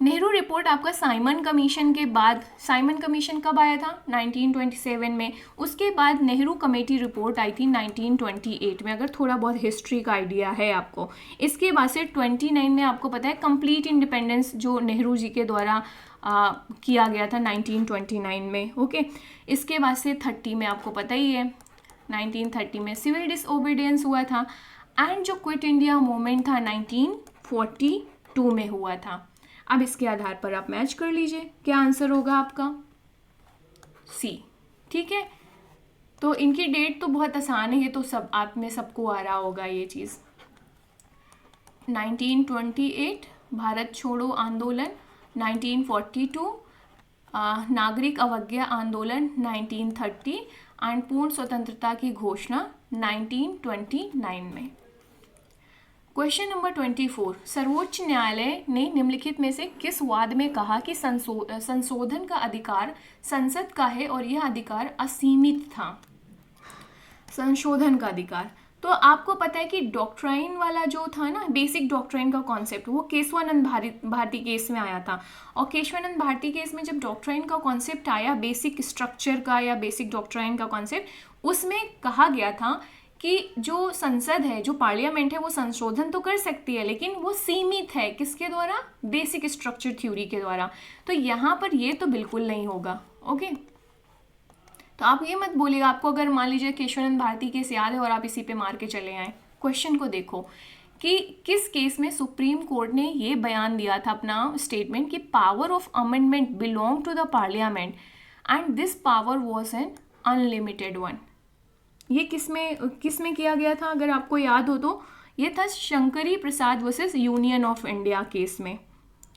नेहरू रिपोर्ट आपका साइमन कमीशन के बाद, साइमन कमीशन कब आया था? 1927 में। उसके बाद नेहरू कमेटी रिपोर्ट आई थी 1928 में, अगर थोड़ा बहुत हिस्ट्री का आइडिया है आपको। इसके बाद से 29 में आपको पता है कंप्लीट इंडिपेंडेंस जो नेहरू जी के द्वारा किया गया था 1929 में। ओके, इसके बाद से 30 में आपको पता ही है 1930 में सिविल डिसओबीडियंस हुआ था, एंड जो क्विट इंडिया मूवमेंट था 1942 में हुआ था। अब इसके आधार पर आप मैच कर लीजिए, क्या आंसर होगा आपका? सी। ठीक है, तो इनकी डेट तो बहुत आसान है, ये तो सब आप में सबको आ रहा होगा ये चीज़। 1928 भारत छोड़ो आंदोलन, 1942 नागरिक अवज्ञा आंदोलन 1930 एंड पूर्ण स्वतंत्रता की घोषणा 1929 में। Question number 24। सर्वोच्च न्यायालय ने निम्नलिखित में से किस वाद में कहा कि संशोधन का अधिकार संसद का है और यह अधिकार असीमित था? संशोधन का अधिकार, तो आपको पता है कि डॉक्ट्राइन वाला जो था ना, बेसिक डॉक्ट्राइन का कॉन्सेप्ट, वो केशवानंद भारती केस में आया था। और केशवानंद भारती केस में जब डॉक्ट्राइन का कॉन्सेप्ट आया, बेसिक स्ट्रक्चर का या बेसिक डॉक्ट्राइन का कॉन्सेप्ट, उसमें कहा गया था कि जो संसद है, जो पार्लियामेंट है, वो संशोधन तो कर सकती है लेकिन वो सीमित है। किसके द्वारा? बेसिक स्ट्रक्चर थ्योरी के द्वारा। तो यहाँ पर ये तो बिल्कुल नहीं होगा। ओके, तो आप ये मत बोलिएगा, आपको अगर मान लीजिए केशवानंद भारती केस याद है और आप इसी पे मार के चले आए। क्वेश्चन को देखो कि किस केस में सुप्रीम कोर्ट ने ये बयान दिया था, अपना स्टेटमेंट, कि power of amendment belong to the parliament and this power was an unlimited one. ये किस में किया गया था? अगर आपको याद हो तो ये था Shankari Prasad versus Union of India case में।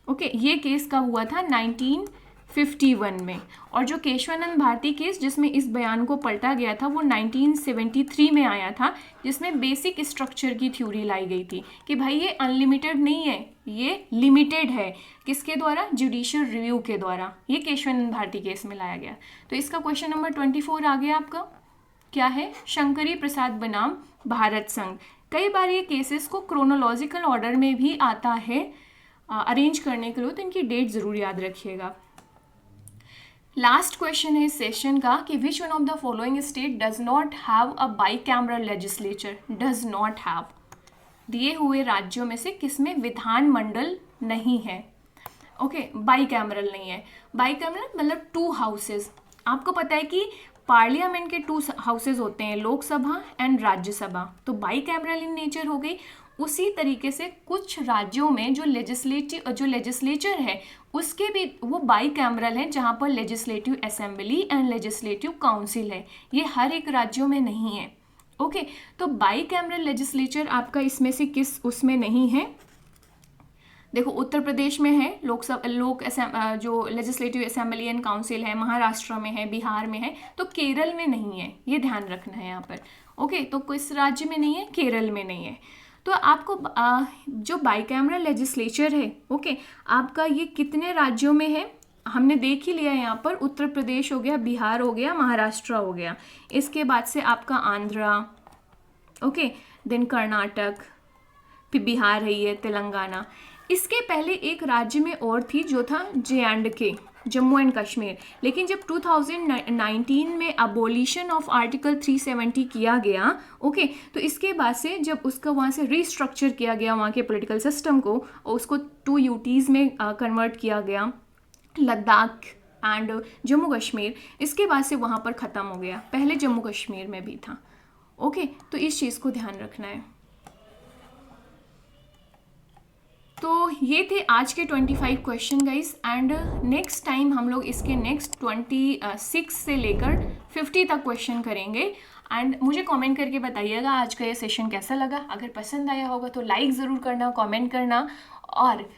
ओके, ये केस कब हुआ था? 1951 में। और जो केशवानंद भारती केस जिसमें इस बयान को पलटा गया था वो 1973 में आया था, जिसमें बेसिक स्ट्रक्चर की थ्योरी लाई गई थी कि भाई ये अनलिमिटेड नहीं है, ये लिमिटेड है। किसके द्वारा? जुडिशियल रिव्यू के द्वारा। ये केशवानंद भारती केस में लाया गया। तो इसका क्वेश्चन नंबर 24 आ गया आपका। क्या है? शंकरी प्रसाद बनाम भारत संघ। कई बार ये केसेस को क्रोनोलॉजिकल ऑर्डर में भी आता है अरेंज करने के लिए, तो इनकी डेट जरूर याद रखिएगा। लास्ट क्वेश्चन है इस सेशन का कि which one of the following state does not have a bicameral legislature? Does not have. दिए हुए राज्यों में से किसमें विधानमंडल नहीं है? ओके, बाईकैमरल नहीं है। बाईकैमरल मतलब 2 हाउसेज। आपको पता है कि पार्लियामेंट के 2 हाउसेज होते हैं, लोकसभा एंड राज्यसभा, तो बाईकैमरल इन नेचर हो गई। उसी तरीके से कुछ राज्यों में जो लेजिस्लेचर है उसके भी वो बाईकैमरल है, जहाँ पर legislative assembly and legislative council है। ये हर एक राज्यों में नहीं है। ओके, तो बाईकैमरल लेजिस्लेचर आपका इसमें से किस उसमें नहीं है? देखो, उत्तर प्रदेश में है जो लेजिस्लेटिव असेंबली एंड काउंसिल है, महाराष्ट्र में है, बिहार में है, तो केरल में नहीं है। ये ध्यान रखना है यहाँ पर। ओके, तो किस राज्य में नहीं है? केरल में नहीं है। तो आपको जो बाईकैमरल लेजिस्लेचर है, ओके, आपका ये कितने राज्यों में है? हमने देख ही लिया यहाँ पर, उत्तर प्रदेश हो गया, बिहार हो गया, महाराष्ट्र हो गया। इसके बाद से आपका आंध्रा, ओके, देन कर्नाटक, फिर बिहार है, ये तेलंगाना। इसके पहले एक राज्य में और थी जो था J&K, जम्मू एंड कश्मीर। लेकिन जब 2019 में अबोलिशन ऑफ आर्टिकल 370 किया गया, ओके, तो इसके बाद से जब उसका वहाँ से रीस्ट्रक्चर किया गया वहाँ के पॉलिटिकल सिस्टम को, और उसको 2 UTs में कन्वर्ट किया गया, लद्दाख एंड जम्मू कश्मीर, इसके बाद से वहाँ पर ख़त्म हो गया। पहले जम्मू कश्मीर में भी था। ओके, तो इस चीज़ को ध्यान रखना है। तो ये थे आज के 25 question guys, and next time हम लोग इसके नेक्स्ट 26 से लेकर 50 तक क्वेश्चन करेंगे। एंड मुझे कमेंट करके बताइएगा आज का ये सेशन कैसा लगा। अगर पसंद आया होगा तो लाइक ज़रूर करना, कमेंट करना, और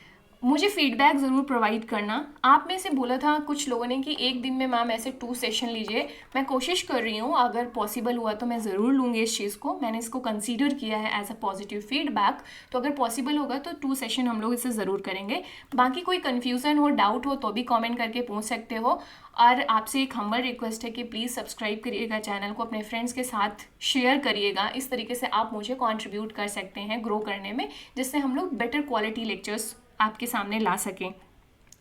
मुझे फीडबैक ज़रूर प्रोवाइड करना। आप में से बोला था कुछ लोगों ने कि एक दिन में मैम ऐसे 2 सेशन लीजिए। मैं कोशिश कर रही हूँ, अगर पॉसिबल हुआ तो मैं ज़रूर लूँगी इस चीज़ को। मैंने इसको कंसीडर किया है एज अ पॉजिटिव फीडबैक। तो अगर पॉसिबल होगा तो 2 सेशन हम लोग इसे ज़रूर करेंगे। बाकी कोई कन्फ्यूज़न हो, डाउट हो तो भी कॉमेंट करके पूछ सकते हो। और आपसे एक हम्बल रिक्वेस्ट है कि प्लीज़ सब्सक्राइब करिएगा चैनल को, अपने फ्रेंड्स के साथ शेयर करिएगा। इस तरीके से आप मुझे कॉन्ट्रीब्यूट कर सकते हैं ग्रो करने में, जिससे हम लोग बेटर क्वालिटी लेक्चर्स आपके सामने ला सकें।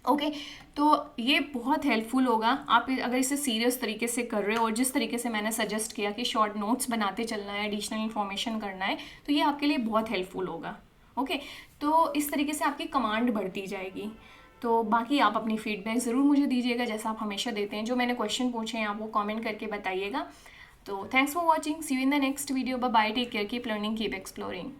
ओके, तो ये बहुत हेल्पफुल होगा। आप अगर इसे सीरियस तरीके से कर रहे हो और जिस तरीके से मैंने सजेस्ट किया कि शॉर्ट नोट्स बनाते चलना है, एडिशनल इन्फॉर्मेशन करना है, तो ये आपके लिए बहुत हेल्पफुल होगा। ओके, तो इस तरीके से आपकी कमांड बढ़ती जाएगी। तो बाकी आप अपनी फीडबैक ज़रूर मुझे दीजिएगा, जैसा आप हमेशा देते हैं। जो मैंने क्वेश्चन पूछे हैं आप वो कमेंट करके बताइएगा। तो thanks for watching, see you in the next video. Bye bye, take care, keep learning, keep exploring.